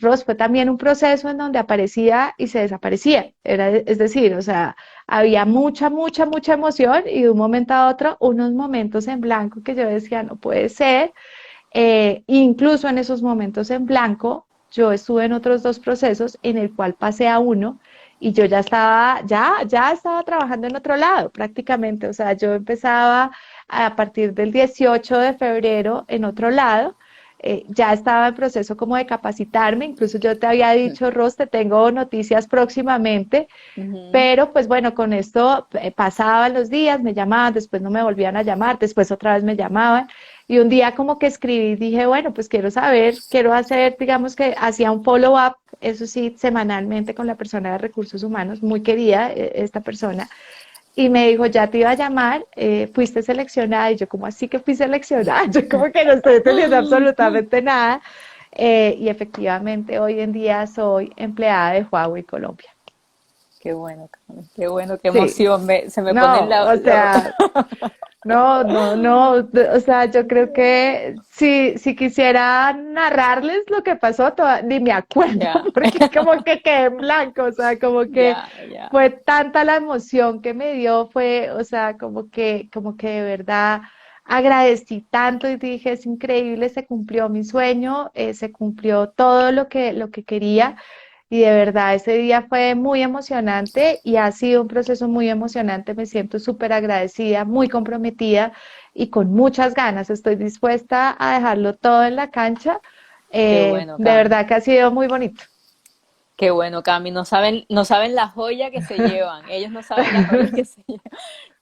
Ross fue también un proceso en donde aparecía y se desaparecía. Era, es decir, o sea, había mucha emoción y de un momento a otro, unos momentos en blanco que yo decía, no puede ser. Incluso en esos momentos en blanco, yo estuve en otros dos procesos en el cual pasé a uno y yo ya estaba trabajando en otro lado prácticamente. O sea, yo empezaba a partir del 18 de febrero en otro lado. Ya estaba en proceso como de capacitarme, incluso yo te había dicho, Ros, te tengo noticias próximamente,
Ujú.
pero pues bueno, con esto pasaban los días, me llamaban, después no me volvían a llamar, después otra vez me llamaban. Y un día como que escribí, dije, bueno, pues quiero saber, quiero hacer, digamos que hacía un follow-up, eso sí, semanalmente con la persona de recursos humanos, muy querida esta persona, y me dijo, ya te iba a llamar, fuiste seleccionada, y yo como así que fui seleccionada, yo como que no estoy entendiendo absolutamente nada, y efectivamente hoy en día soy empleada de Huawei Colombia.
Qué bueno, Carmen, qué bueno, qué
Sí,
emoción. Se me ponen
no, o sea, no, o sea, yo creo que si quisiera narrarles lo que pasó, ni me acuerdo,
Ya,
porque como que quedé en blanco, o sea, como que
ya.
fue tanta la emoción que me dio, fue, o sea, como que de verdad agradecí tanto y dije, es increíble, se cumplió mi sueño, se cumplió todo lo que quería. Y de verdad, ese día fue muy emocionante y ha sido un proceso muy emocionante. Me siento súper agradecida, muy comprometida y con muchas ganas. Estoy dispuesta a dejarlo todo en la cancha.
Qué bueno,
De
Cami.
verdad que ha sido muy bonito.
Qué bueno, Cami. No saben la joya que se llevan. Ellos no saben la joya que se llevan.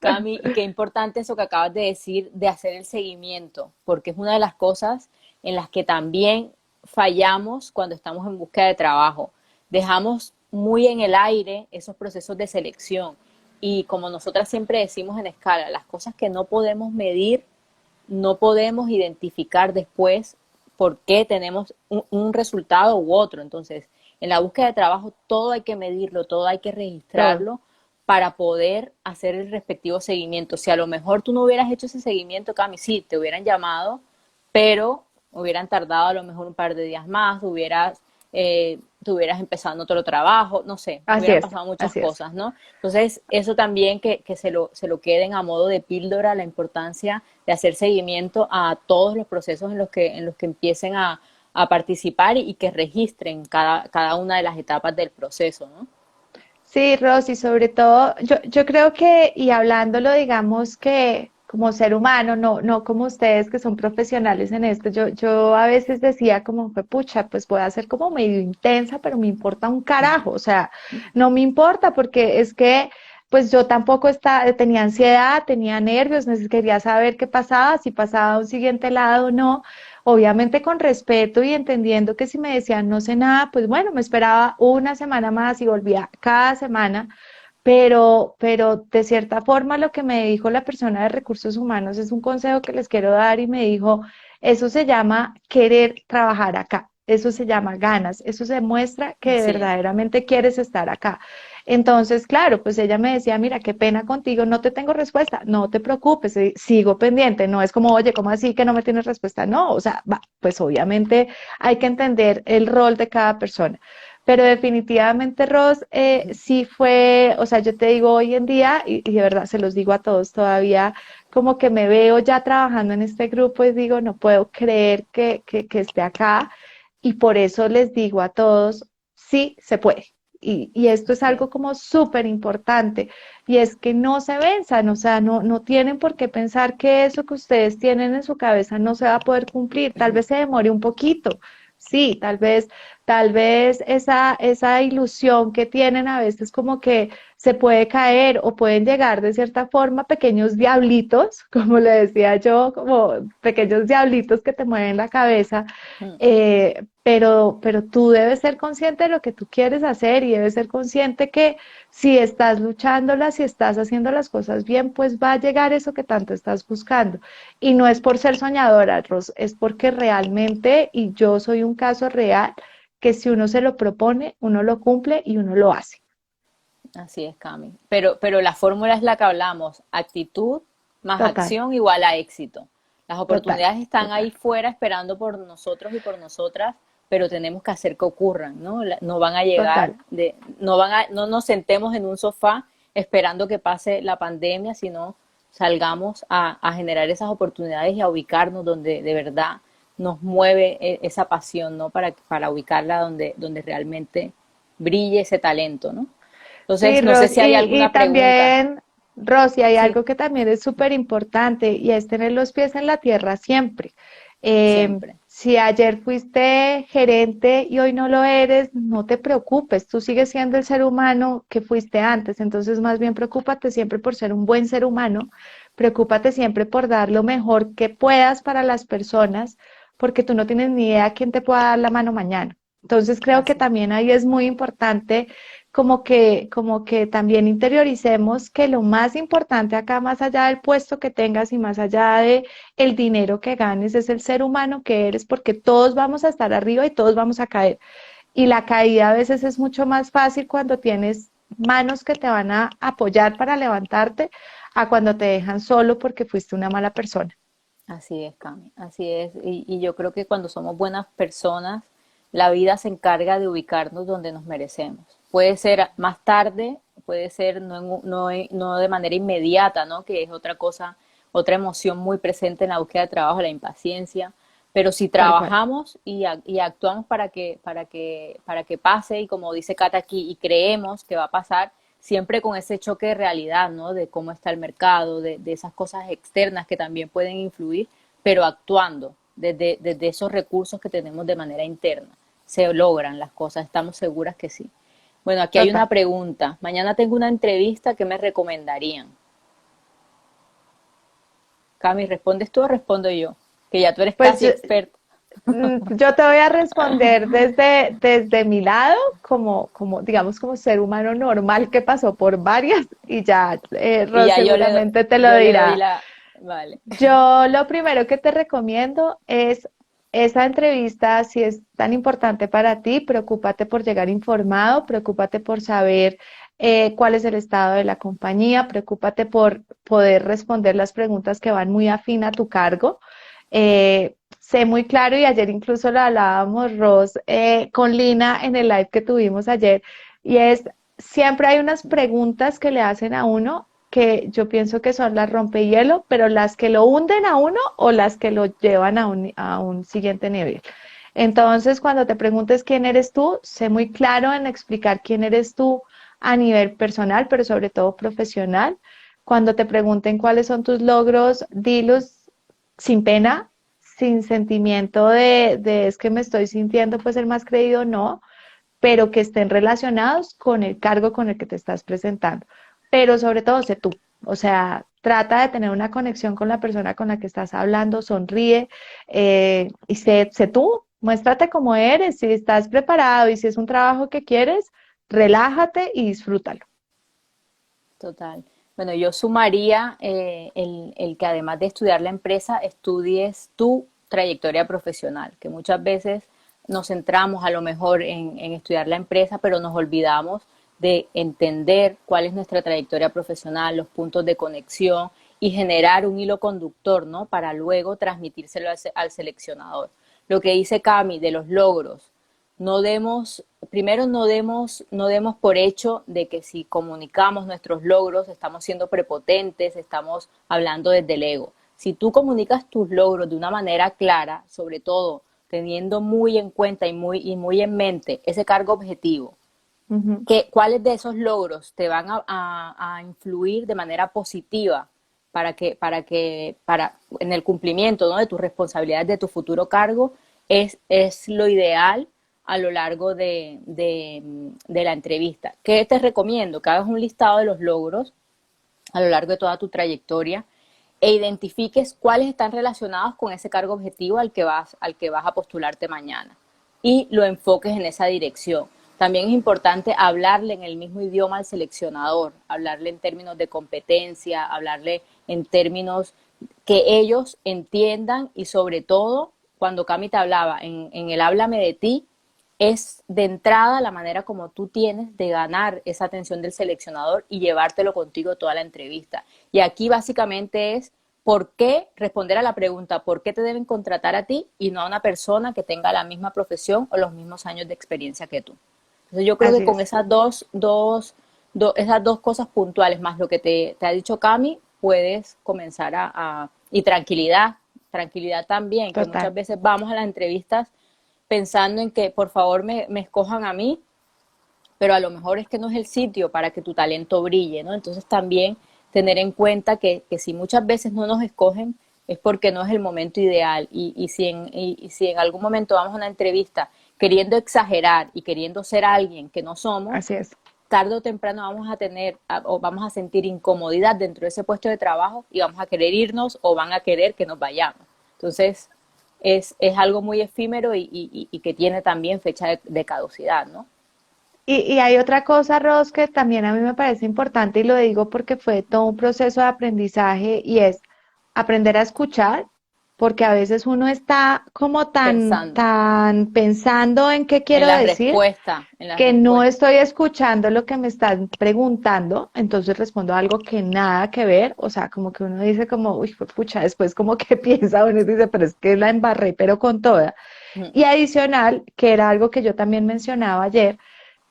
Cami, y qué importante eso que acabas de decir de hacer el seguimiento, porque es una de las cosas en las que también fallamos cuando estamos en búsqueda de trabajo. Dejamos muy en el aire esos procesos de selección. Y como nosotras siempre decimos en escala, las cosas que no podemos medir, no podemos identificar después por qué tenemos un resultado u otro. Entonces, en la búsqueda de trabajo todo hay que medirlo, todo hay que
Todo.
registrarlo para poder hacer el respectivo seguimiento. Si a lo mejor tú no hubieras hecho ese seguimiento, Cami, sí, te hubieran llamado, pero hubieran tardado a lo mejor un par de días más, hubieras estuvieras empezando otro trabajo, no sé,
Así
hubieran
es,
pasado muchas
así es.
cosas, ¿no? Entonces, eso también que se lo queden a modo de píldora, la importancia de hacer seguimiento a todos los procesos en los que empiecen a participar y que registren cada una de las etapas del proceso, ¿no?
Sí, Rosy, sobre todo, yo creo que, y hablándolo, digamos que como ser humano, no como ustedes que son profesionales en esto, yo a veces decía como, fue pucha, pues voy a ser como medio intensa, pero me importa un carajo, o sea, no me importa porque es que, pues yo tampoco tenía ansiedad, tenía nervios, quería saber qué pasaba, si pasaba a un siguiente lado o no. Obviamente con respeto y entendiendo que si me decían no sé nada, pues bueno, me esperaba una semana más y volvía cada semana, pero de cierta forma lo que me dijo la persona de recursos humanos es un consejo que les quiero dar y me dijo, eso se llama querer trabajar acá. Eso se llama ganas, eso se muestra que
Así es.
verdaderamente quieres estar acá. Entonces, claro, pues ella me decía, mira, qué pena contigo, no te tengo respuesta, no te preocupes, sigo pendiente, no es como, oye, ¿cómo así que no me tienes respuesta? No, o sea, pues obviamente hay que entender el rol de cada persona. Pero definitivamente, Ross, sí fue, o sea, yo te digo hoy en día, y de verdad se los digo a todos todavía, como que me veo ya trabajando en este grupo y digo, no puedo creer que esté acá. Y por eso les digo a todos, sí se puede. Y esto es
Así es.
algo como súper importante. Y es que no se venzan, o sea, no tienen por qué pensar que eso que ustedes tienen en su cabeza no se va a poder cumplir. Tal vez se demore un poquito. Sí, tal vez esa ilusión que tienen a veces como que se puede caer o pueden llegar de cierta forma pequeños diablitos, como le decía yo, como pequeños diablitos que te mueven la cabeza,
Mm.
pero tú debes ser consciente de lo que tú quieres hacer y debes ser consciente que si estás luchándola, si estás haciendo las cosas bien, pues va a llegar eso que tanto estás buscando. Y no es por ser soñadora, Ros, es porque realmente, y yo soy un caso real, que si uno se lo propone, uno lo cumple y uno lo hace.
Así es, Cami. Pero la fórmula es la que hablamos, actitud más
Total,
acción igual a éxito. Las
total,
oportunidades están
total.
ahí fuera esperando por nosotros y por nosotras, pero tenemos que hacer que ocurran, ¿no? No van a llegar
Total.
no nos sentemos en un sofá esperando que pase la pandemia, sino salgamos a generar esas oportunidades y a ubicarnos donde de verdad nos mueve esa pasión, ¿no? Para ubicarla donde realmente brille ese talento, ¿no?
Sí,
Entonces, no sé
Ros,
si hay
y
alguna pregunta.
también, Rosy, hay
Sí,
algo que también es súper importante y es tener los pies en la tierra siempre.
siempre.
Si ayer fuiste gerente y hoy no lo eres, no te preocupes, tú sigues siendo el ser humano que fuiste antes, entonces más bien preocúpate siempre por ser un buen ser humano, preocúpate siempre por dar lo mejor que puedas para las personas, porque tú no tienes ni idea quién te pueda dar la mano mañana. Entonces creo que
Así.
también ahí es muy importante como que también interioricemos que lo más importante acá, más allá del puesto que tengas y más allá de el dinero que ganes, es el ser humano que eres, porque todos vamos a estar arriba y todos vamos a caer. Y la caída a veces es mucho más fácil cuando tienes manos que te van a apoyar para levantarte a cuando te dejan solo porque fuiste una mala persona.
Así es, Cami, así es. Y yo creo que cuando somos buenas personas, la vida se encarga de ubicarnos donde nos merecemos. Puede ser más tarde, puede ser no de manera inmediata, ¿no? Que es otra cosa, otra emoción muy presente en la búsqueda de trabajo, la impaciencia. Pero si
Tal cual.
trabajamos y actuamos para que pase, y como dice Cata aquí, y creemos que va a pasar, siempre con ese choque de realidad, ¿no? De cómo está el mercado, de esas cosas externas que también pueden influir, pero actuando desde esos recursos que tenemos de manera interna. Se logran las cosas, estamos seguras que sí. Bueno, aquí hay
Total.
una pregunta. Mañana tengo una entrevista, ¿qué me recomendarían? Cami, ¿respondes tú o respondo yo? Que ya tú eres
Pues
casi experta.
yo te voy a responder desde mi lado, como, digamos, como ser humano normal que pasó por varias y ya
Y
Ros
ya
seguramente te lo
yo le doy
dirá.
la... Vale.
Yo lo primero que te recomiendo es esa entrevista, si es tan importante para ti, preocúpate por llegar informado, preocúpate por saber cuál es el estado de la compañía, preocúpate por poder responder las preguntas que van muy afín a tu cargo. sé muy claro y ayer incluso lo hablábamos, Ros, con Lina en el live que tuvimos ayer, y es, siempre hay unas preguntas que le hacen a uno que yo pienso que son las rompehielo, pero las que lo hunden a uno o las que lo llevan a un siguiente nivel. Entonces, cuando te preguntes quién eres tú, sé muy claro en explicar quién eres tú a nivel personal, pero sobre todo profesional. Cuando te pregunten cuáles son tus logros, dilos sin pena, sin sentimiento de es que me estoy sintiendo pues el más creído, no, pero que estén relacionados con el cargo con el que te estás presentando. Pero sobre todo, sé tú. O sea, trata de tener una conexión con la persona con la que estás hablando, sonríe y sé tú, muéstrate como eres. Si estás preparado y si es un trabajo que quieres, relájate y disfrútalo.
Total. Bueno, yo sumaría el que además de estudiar la empresa, estudies tu trayectoria profesional, que muchas veces nos centramos a lo mejor en estudiar la empresa, pero nos olvidamos de entender cuál es nuestra trayectoria profesional, los puntos de conexión y generar un hilo conductor, ¿no? Para luego transmitírselo al seleccionador. Lo que dice Cami de los logros, no demos, primero no demos por hecho de que si comunicamos nuestros logros estamos siendo prepotentes, estamos hablando desde el ego. Si tú comunicas tus logros de una manera clara, sobre todo teniendo muy en cuenta y muy en mente ese cargo objetivo,
Ujú.
¿cuáles de esos logros te van a influir de manera positiva para en el cumplimiento, ¿no? de tus responsabilidades de tu futuro cargo? Es lo ideal a lo largo de la entrevista. ¿Qué te recomiendo? Que hagas un listado de los logros a lo largo de toda tu trayectoria e identifiques cuáles están relacionados con ese cargo objetivo al que vas a postularte mañana y lo enfoques en esa dirección. También es importante hablarle en el mismo idioma al seleccionador, hablarle en términos de competencia, hablarle en términos que ellos entiendan y sobre todo, cuando Cami te hablaba en el háblame de ti, es de entrada la manera como tú tienes de ganar esa atención del seleccionador y llevártelo contigo toda la entrevista. Y aquí básicamente es por qué responder a la pregunta, ¿por qué te deben contratar a ti y no a una persona que tenga la misma profesión o los mismos años de experiencia que tú? Entonces yo creo que
Así
con
es.
esas esas dos cosas puntuales, más lo que te ha dicho Cami, puedes comenzar y tranquilidad también, que
Total.
muchas veces vamos a las entrevistas pensando en que por favor me escojan a mí, pero a lo mejor es que no es el sitio para que tu talento brille, ¿no? Entonces también tener en cuenta que si muchas veces no nos escogen es porque no es el momento ideal y si en algún momento vamos a una entrevista queriendo exagerar y queriendo ser alguien que no somos,
Así es.
tarde o temprano vamos a tener o vamos a sentir incomodidad dentro de ese puesto de trabajo y vamos a querer irnos o van a querer que nos vayamos. Entonces, es algo muy efímero y que tiene también fecha de caducidad, ¿no?
Y hay otra cosa, Ros, que también a mí me parece importante y lo digo porque fue todo un proceso de aprendizaje y es aprender a escuchar, porque a veces uno está como
Pensando
tan pensando en qué quiero decir
en la
que no
respuesta.
estoy escuchando lo que me están preguntando, entonces respondo algo que nada que ver, o sea, como que uno dice como, uy, pucha, después como que piensa uno y dice, pero es que la embarré, pero con toda. Y adicional, que era algo que yo también mencionaba ayer,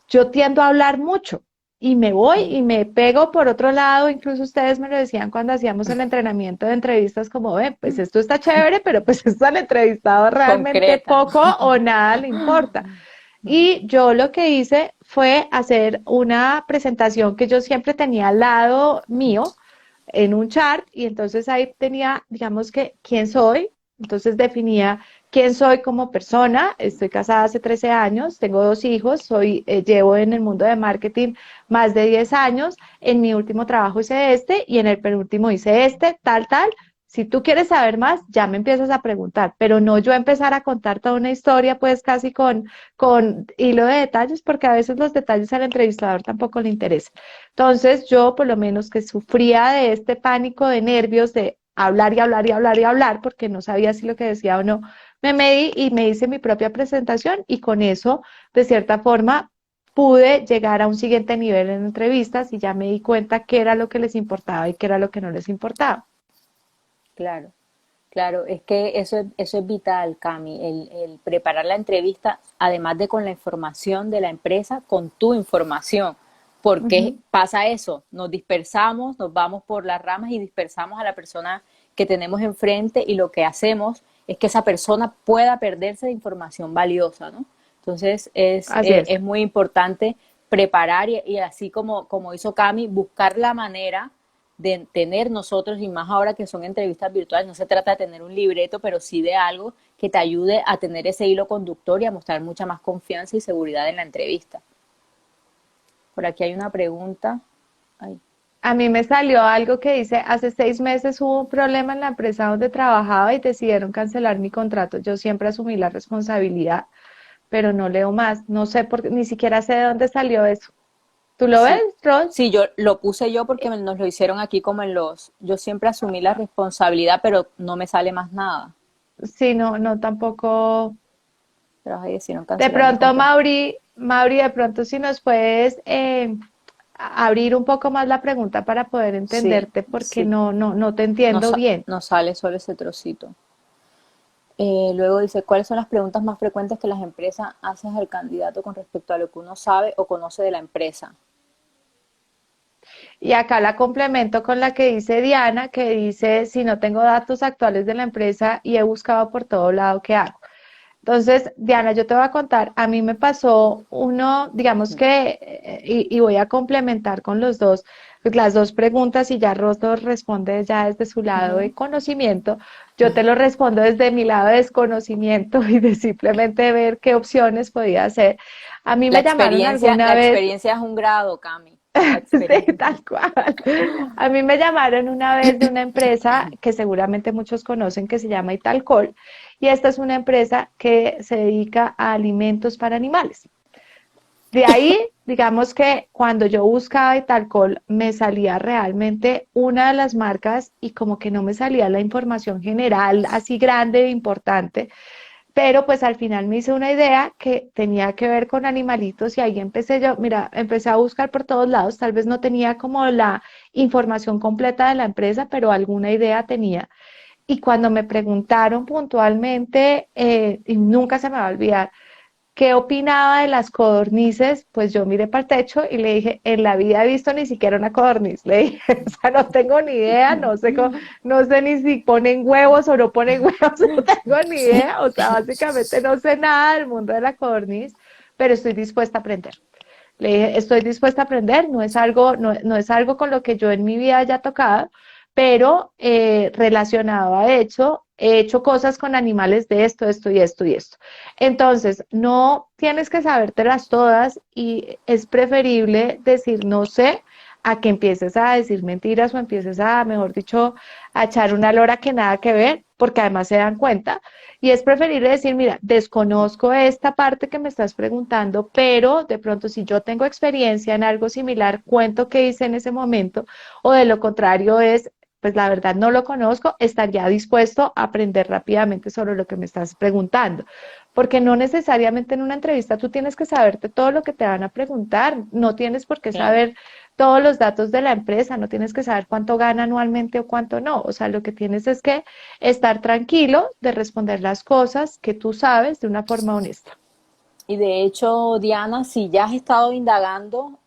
yo tiendo a hablar mucho y me voy y me pego por otro lado, incluso ustedes me lo decían cuando hacíamos el entrenamiento de entrevistas, como, pues esto está chévere, pero pues esto al entrevistado realmente
Concreta.
poco o nada le importa. Y yo lo que hice fue hacer una presentación que yo siempre tenía al lado mío en un chart y entonces ahí tenía, digamos que, quién soy, entonces definía quién soy como persona, estoy casada hace 13 años, tengo 2 hijos, llevo en el mundo de marketing más de 10 años, en mi último trabajo hice este y en el penúltimo hice este, tal, tal. Si tú quieres saber más, ya me empiezas a preguntar, pero no yo empezar a contar toda una historia, pues casi con hilo de detalles, porque a veces los detalles al entrevistador tampoco le interesan. Entonces yo por lo menos que sufría de este pánico de nervios, de hablar y hablar y hablar y hablar, porque no sabía si lo que decía o no, me medí y me hice mi propia presentación y con eso, de cierta forma, pude llegar a un siguiente nivel en entrevistas y ya me di cuenta qué era lo que les importaba y qué era lo que no les importaba.
Claro. Claro, es que eso es vital, Cami, el preparar la entrevista, además de con la información de la empresa, con tu información. Porque
Ujú.
pasa eso, nos dispersamos, nos vamos por las ramas y dispersamos a la persona que tenemos enfrente y lo que hacemos es que esa persona pueda perderse de información valiosa, ¿no? Entonces
Así es.
es muy importante preparar y así como hizo Cami, buscar la manera de tener nosotros, y más ahora que son entrevistas virtuales, no se trata de tener un libreto, pero sí de algo que te ayude a tener ese hilo conductor y a mostrar mucha más confianza y seguridad en la entrevista. Por aquí hay una pregunta. Ay,
A mí me salió algo que dice, hace 6 meses hubo un problema en la empresa donde trabajaba y decidieron cancelar mi contrato. Yo siempre asumí la responsabilidad, pero no leo más. No sé por qué, ni siquiera sé de dónde salió eso. ¿Tú lo ves,
sí,
Ron?
sí, yo lo puse yo porque nos lo hicieron aquí como yo siempre asumí la responsabilidad, pero no me sale más nada.
Sí, no, no, tampoco.
Pero ahí decidieron
De
cancelar mi
pronto,
contrato.
Mauri, de pronto si nos puedes abrir un poco más la pregunta para poder
Sí,
entenderte, porque
sí,
no te
no,
entiendo bien.
no sale solo ese trocito. Luego dice, ¿cuáles son las preguntas más frecuentes que las empresas hacen al candidato con respecto a lo que uno sabe o conoce de la empresa?
Y acá la complemento con la que dice Diana, que dice, si no tengo datos actuales de la empresa y he buscado por todo lado, ¿qué hago? Entonces, Diana, yo te voy a contar, a mí me pasó uno, digamos que, y voy a complementar con los dos, pues, las dos preguntas y ya Rosto responde ya desde su lado de
Ujú.
conocimiento, yo te lo respondo desde mi lado de desconocimiento y de simplemente ver qué opciones podía hacer. A mí me llamaron
La
alguna vez.
experiencia es un grado, Cami. La
Sí,
experiencia.
tal cual. A mí me llamaron una vez de una empresa que seguramente muchos conocen que se llama Italcol y esta es una empresa que se dedica a alimentos para animales. De ahí, digamos que cuando yo buscaba Italcol me salía realmente una de las marcas y como que no me salía la información general así grande e importante, pero pues al final me hice una idea que tenía que ver con animalitos y ahí empecé yo, mira, empecé a buscar por todos lados, tal vez no tenía como la información completa de la empresa, pero alguna idea tenía. Y cuando me preguntaron puntualmente, y nunca se me va a olvidar, ¿qué opinaba de las codornices? Pues yo miré para el techo y le dije, en la vida he visto ni siquiera una codorniz. Le dije, o sea, no tengo ni idea, no sé ni si ponen huevos o no ponen huevos, no tengo ni idea. O sea, básicamente no sé nada del mundo de la codorniz, pero estoy dispuesta a aprender. Le dije, estoy dispuesta a aprender, no es algo con lo que yo en mi vida haya tocado, pero relacionado a hecho, he hecho cosas con animales de esto y esto y esto. Entonces, no tienes que sabértelas todas y es preferible decir no sé a que empieces a decir mentiras o empieces a, mejor dicho, a echar una lora que nada que ver, porque además se dan cuenta. Y es preferible decir, mira, desconozco esta parte que me estás preguntando, pero de pronto si yo tengo experiencia en algo similar, cuento qué hice en ese momento, o de lo contrario es, pues la verdad no lo conozco, estaría dispuesto a aprender rápidamente sobre lo que me estás preguntando. Porque no necesariamente en una entrevista tú tienes que saberte todo lo que te van a preguntar, no tienes por qué
Claro.
saber todos los datos de la empresa, no tienes que saber cuánto gana anualmente o cuánto no, o sea, lo que tienes es que estar tranquilo de responder las cosas que tú sabes de una forma honesta.
Y de hecho, Diana, si ya has estado indagando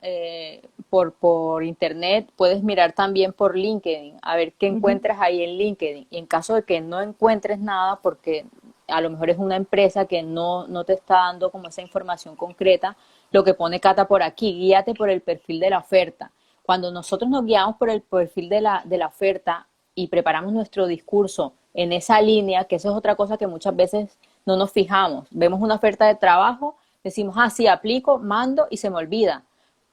por internet, puedes mirar también por LinkedIn, a ver qué
Uh -huh.
encuentras ahí en LinkedIn. Y en caso de que no encuentres nada, porque a lo mejor es una empresa que no te está dando como esa información concreta, lo que pone Cata por aquí, guíate por el perfil de la oferta. Cuando nosotros nos guiamos por el perfil de la oferta y preparamos nuestro discurso en esa línea, que eso es otra cosa que muchas veces no nos fijamos. Vemos una oferta de trabajo, decimos, ah, sí, aplico, mando y se me olvida.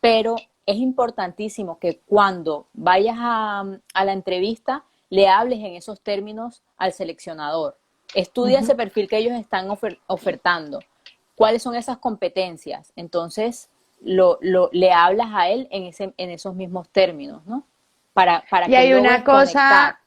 Pero es importantísimo que cuando vayas a la entrevista le hables en esos términos al seleccionador.
Uh
Estudia ese
-huh.
perfil que ellos están ofertando. ¿Cuáles son esas competencias? Entonces, le hablas a él en esos mismos términos, ¿no? Para
Y
que
hay una
logres conectar.
cosa,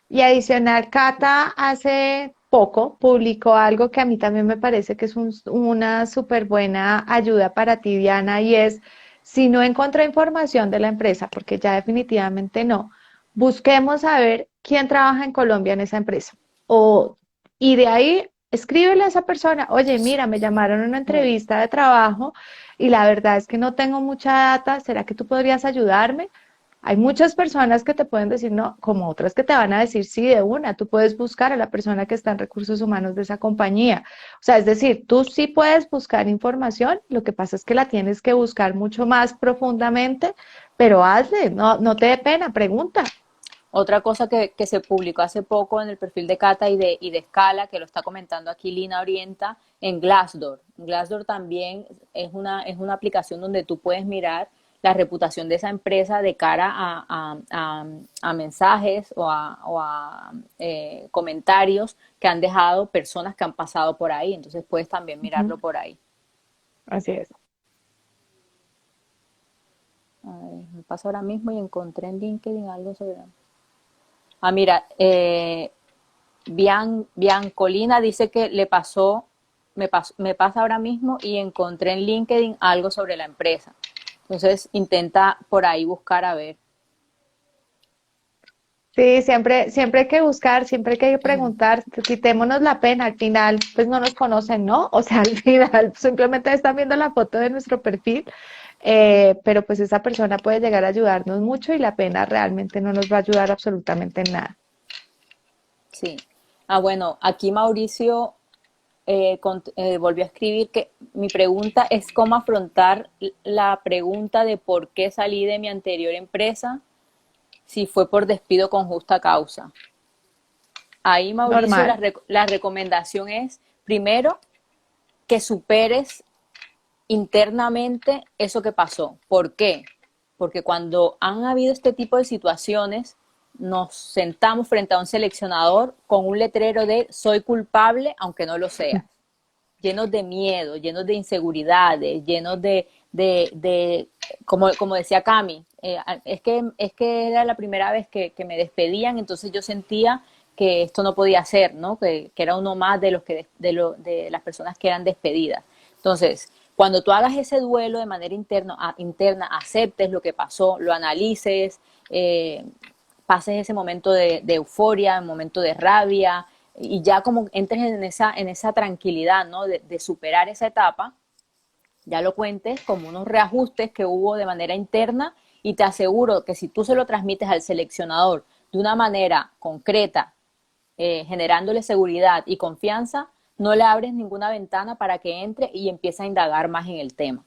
y adicional, Cata hace poco publicó algo que a mí también me parece que es una súper buena ayuda para ti, Diana, y es, si no encontré información de la empresa, porque ya definitivamente no, busquemos saber quién trabaja en Colombia en esa empresa. o, y de ahí escríbele a esa persona, oye, mira, me llamaron a una
Mm.
entrevista de trabajo y la verdad es que no tengo mucha data, ¿será que tú podrías ayudarme? Hay muchas personas que te pueden decir no, como otras que te van a decir sí de una. Tú puedes buscar a la persona que está en recursos humanos de esa compañía. O sea, es decir, tú sí puedes buscar información, lo que pasa es que la tienes que buscar mucho más profundamente, pero hazle, no te dé pena, pregunta.
Otra cosa que se publicó hace poco en el perfil de Cata y de Scala, que lo está comentando aquí Lina Orienta, en Glassdoor. Glassdoor también es una aplicación donde tú puedes mirar la reputación de esa empresa de cara a mensajes o a comentarios que han dejado personas que han pasado por ahí. Entonces puedes también
Ujú,
mirarlo por ahí.
así es.
A ver, me paso ahora mismo y encontré en LinkedIn algo sobre... Ah, mira, Biancolina dice que le pasó, me pasa ahora mismo y encontré en LinkedIn algo sobre la empresa. Entonces intenta por ahí buscar a ver.
Sí, siempre hay que buscar, siempre hay que preguntar, quitémonos la pena, al final pues no nos conocen, ¿no? O sea, al final simplemente están viendo la foto de nuestro perfil, pero pues esa persona puede llegar a ayudarnos mucho y la pena realmente no nos va a ayudar absolutamente en nada.
Sí. Ah, bueno, aquí Mauricio volvió a escribir que mi pregunta es cómo afrontar la pregunta de por qué salí de mi anterior empresa si fue por despido con justa causa. Ahí, Mauricio,
Normal.
la recomendación es, primero, que superes internamente eso que pasó. ¿Por qué? Porque cuando han habido este tipo de situaciones, nos sentamos frente a un seleccionador con un letrero de soy culpable aunque no lo seas, llenos de miedo, llenos de inseguridades, llenos de como decía Cami, es que era la primera vez que me despedían, entonces yo sentía que esto no podía ser, ¿no? Que era uno más de los de las personas que eran despedidas. Entonces, cuando tú hagas ese duelo de manera interna, aceptes lo que pasó, lo analices, pases ese momento de euforia, un momento de rabia, y ya como entres en esa tranquilidad, ¿no? De superar esa etapa, ya lo cuentes como unos reajustes que hubo de manera interna y te aseguro que si tú se lo transmites al seleccionador de una manera concreta, generándole seguridad y confianza, no le abres ninguna ventana para que entre y empiece a indagar más en el tema.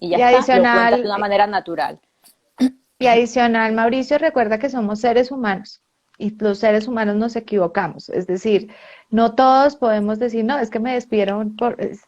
Y ya
Y
está, lo cuentas de
adicional,
una manera natural.
Y adicional, Mauricio, recuerda que somos seres humanos y los seres humanos nos equivocamos. Es decir, no todos podemos decir, no, es que me despidieron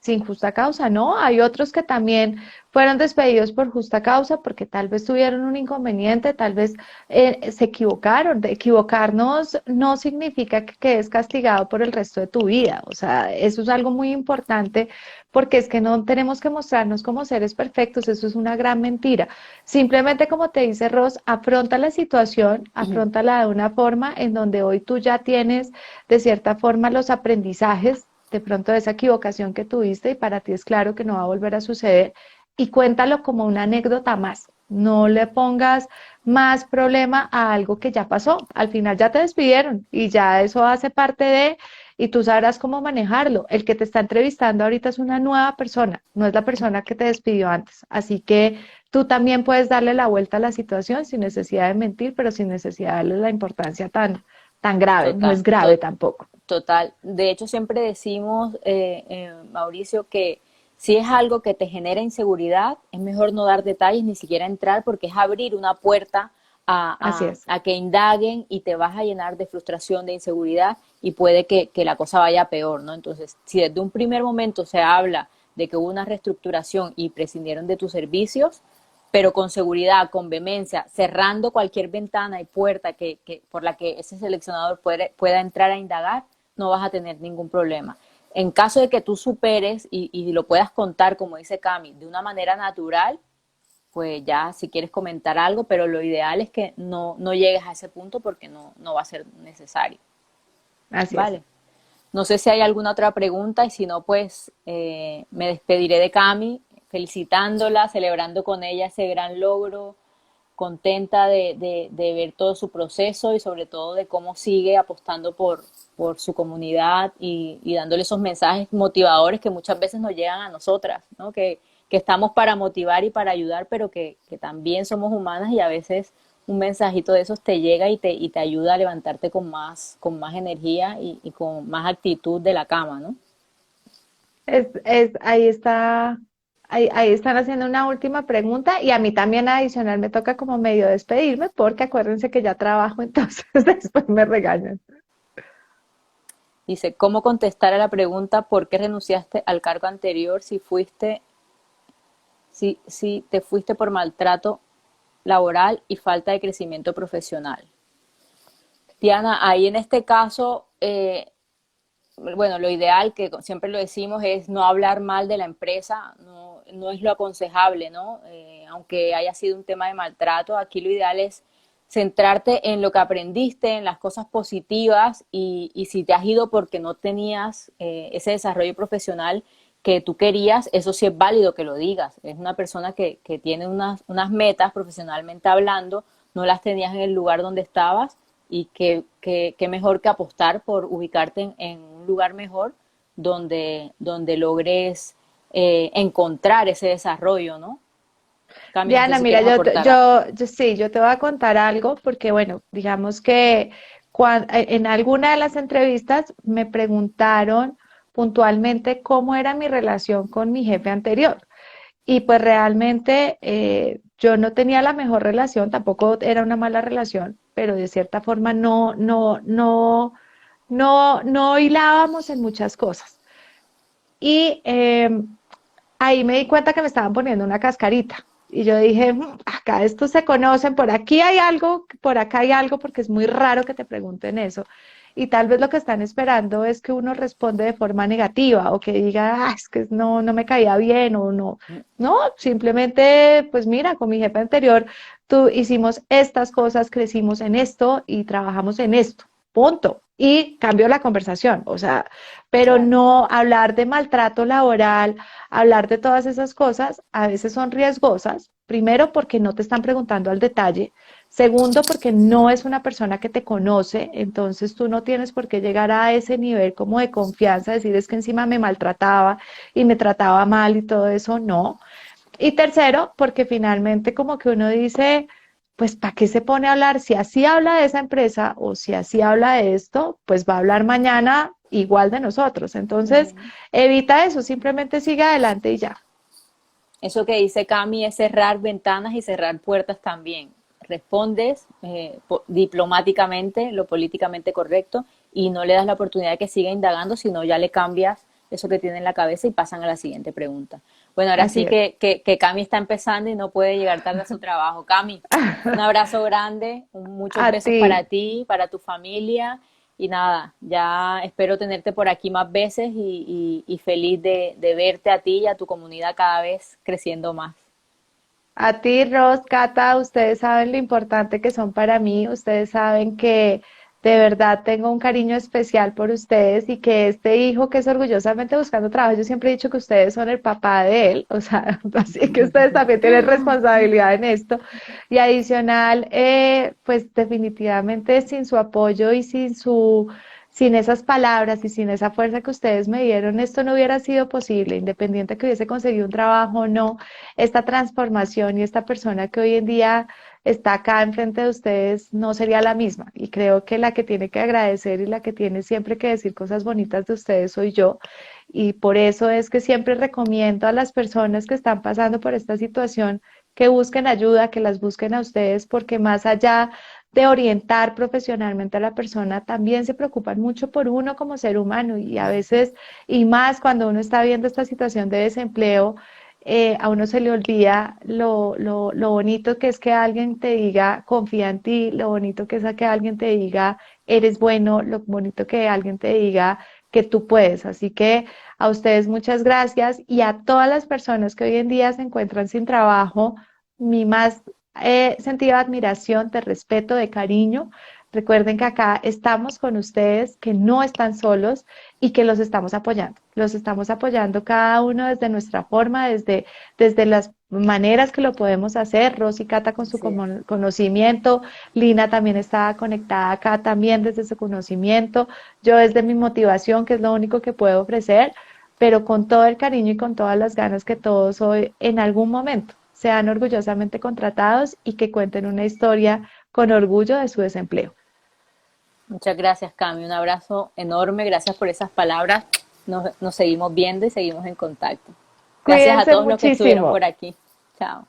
sin justa causa. No, hay otros que también fueron despedidos por justa causa porque tal vez tuvieron un inconveniente, tal vez se equivocaron. De equivocarnos no significa que quedes castigado por el resto de tu vida. O sea, eso es algo muy importante porque es que no tenemos que mostrarnos como seres perfectos. Eso es una gran mentira. Simplemente como te dice Ross, afronta la situación, afrontala de una forma en donde hoy tú ya tienes de cierta forma los aprendizajes de pronto de esa equivocación que tuviste y para ti es claro que no va a volver a suceder y cuéntalo como una anécdota más. No le pongas más problema a algo que ya pasó. Al final ya te despidieron y ya eso hace parte de, y tú sabrás cómo manejarlo. El que te está entrevistando ahorita es una nueva persona, no es la persona que te despidió antes. Así que tú también puedes darle la vuelta a la situación sin necesidad de mentir, pero sin necesidad de darle la importancia tan grave. No
Total,
es grave tampoco.
total. De hecho, siempre decimos, Mauricio, que si es algo que te genera inseguridad, es mejor no dar detalles, ni siquiera entrar, porque es abrir una puerta
Así es.
a que indaguen y te vas a llenar de frustración, de inseguridad y puede que la cosa vaya peor, ¿no? Entonces, si desde un primer momento se habla de que hubo una reestructuración y prescindieron de tus servicios, pero con seguridad, con vehemencia, cerrando cualquier ventana y puerta por la que ese seleccionador pueda entrar a indagar, no vas a tener ningún problema. En caso de que tú superes y lo puedas contar, como dice Cami, de una manera natural, pues ya si quieres comentar algo, pero lo ideal es que no llegues a ese punto porque no va a ser necesario.
Así es.
Vale. No sé si hay alguna otra pregunta y si no, pues me despediré de Cami felicitándola, celebrando con ella ese gran logro, contenta de ver todo su proceso y sobre todo de cómo sigue apostando por su comunidad y dándole esos mensajes motivadores que muchas veces nos llegan a nosotras, ¿no? Que estamos para motivar y para ayudar, pero que también somos humanas y a veces un mensajito de esos te llega y te ayuda a levantarte con más energía y con más actitud de la cama, ¿no?
Ahí está, ahí están haciendo una última pregunta y a mí también adicional me toca como medio despedirme porque acuérdense que ya trabajo, entonces después me regañan.
Dice, ¿cómo contestar a la pregunta por qué renunciaste al cargo anterior si te fuiste por maltrato laboral y falta de crecimiento profesional? Diana, ahí en este caso, bueno, lo ideal, que siempre lo decimos, es no hablar mal de la empresa, no es lo aconsejable, ¿no? Aunque haya sido un tema de maltrato, aquí lo ideal es centrarte en lo que aprendiste, en las cosas positivas y si te has ido porque no tenías ese desarrollo profesional que tú querías, eso sí es válido que lo digas. Es una persona que tiene unas metas profesionalmente hablando, no las tenías en el lugar donde estabas y que mejor que apostar por ubicarte en un lugar mejor donde logres encontrar ese desarrollo, ¿no? Cami, no sé
Diana,
si
mira,
quieres aportar algo.
sí, yo te voy a contar algo porque, bueno, digamos que en alguna de las entrevistas me preguntaron puntualmente cómo era mi relación con mi jefe anterior. Y pues realmente yo no tenía la mejor relación, tampoco era una mala relación, pero de cierta forma no hilábamos en muchas cosas. Y ahí me di cuenta que me estaban poniendo una cascarita. Y yo dije, acá estos se conocen, por aquí hay algo, por acá hay algo, porque es muy raro que te pregunten eso. Y tal vez lo que están esperando es que uno responde de forma negativa o que diga, es que no me caía bien o no. No, simplemente, pues mira, con mi jefe anterior, tú hicimos estas cosas, crecimos en esto y trabajamos en esto. Punto. Y cambió la conversación, o sea, pero
Claro.
no hablar de maltrato laboral, hablar de todas esas cosas, a veces son riesgosas. Primero, porque no te están preguntando al detalle. Segundo, porque no es una persona que te conoce, entonces tú no tienes por qué llegar a ese nivel como de confianza, decir es que encima me maltrataba y me trataba mal y todo eso, no. Y tercero, porque finalmente como que uno dice, pues ¿para qué se pone a hablar? Si así habla de esa empresa o si así habla de esto, pues va a hablar mañana igual de nosotros. Entonces,
Ujú.
evita eso, simplemente sigue adelante y ya.
Eso que dice Cami es cerrar ventanas y cerrar puertas también. Respondes diplomáticamente, lo políticamente correcto, y no le das la oportunidad de que siga indagando, sino ya le cambias eso que tiene en la cabeza y pasan a la siguiente pregunta. Bueno, ahora
Así
sí
es.
que Cami está empezando y no puede llegar tarde a su trabajo. Cami, un abrazo grande, muchos
A
besos
ti.
para ti, para tu familia y nada, ya espero tenerte por aquí más veces y feliz de verte a ti y a tu comunidad cada vez creciendo más.
A ti, Ros, Cata, ustedes saben lo importante que son para mí, ustedes saben que de verdad tengo un cariño especial por ustedes y que este hijo que es orgullosamente buscando trabajo, yo siempre he dicho que ustedes son el papá de él, o sea, así que ustedes también tienen responsabilidad en esto. Y adicional, pues definitivamente sin su apoyo y sin esas palabras y sin esa fuerza que ustedes me dieron, esto no hubiera sido posible, independiente que hubiese conseguido un trabajo o no, esta transformación y esta persona que hoy en día está acá enfrente de ustedes no sería la misma. Y creo que la que tiene que agradecer y la que tiene siempre que decir cosas bonitas de ustedes soy yo. Y por eso es que siempre recomiendo a las personas que están pasando por esta situación que busquen ayuda, que las busquen a ustedes, porque más allá de orientar profesionalmente a la persona, también se preocupan mucho por uno como ser humano y a veces, y más cuando uno está viendo esta situación de desempleo, a uno se le olvida lo bonito que es que alguien te diga, confía en ti, lo bonito que es que alguien te diga, eres bueno, lo bonito que alguien te diga que tú puedes. Así que a ustedes muchas gracias y a todas las personas que hoy en día se encuentran sin trabajo, mi más sentido de admiración, de respeto, de cariño, Recuerden que acá estamos con ustedes, que no están solos y que los estamos apoyando. Los estamos apoyando cada uno desde nuestra forma, desde las maneras que lo podemos hacer. Rosy Cata con su
Así es.
conocimiento, Lina también está conectada acá también desde su conocimiento, yo desde mi motivación, que es lo único que puedo ofrecer, pero con todo el cariño y con todas las ganas que todos hoy en algún momento sean orgullosamente contratados y que cuenten una historia con orgullo de su desempleo.
Muchas gracias, Cami. Un abrazo enorme. Gracias por esas palabras. Nos seguimos viendo y seguimos en contacto. Gracias a
Cuídense
todos los que estuvieron
muchísimo.
por aquí. Chao.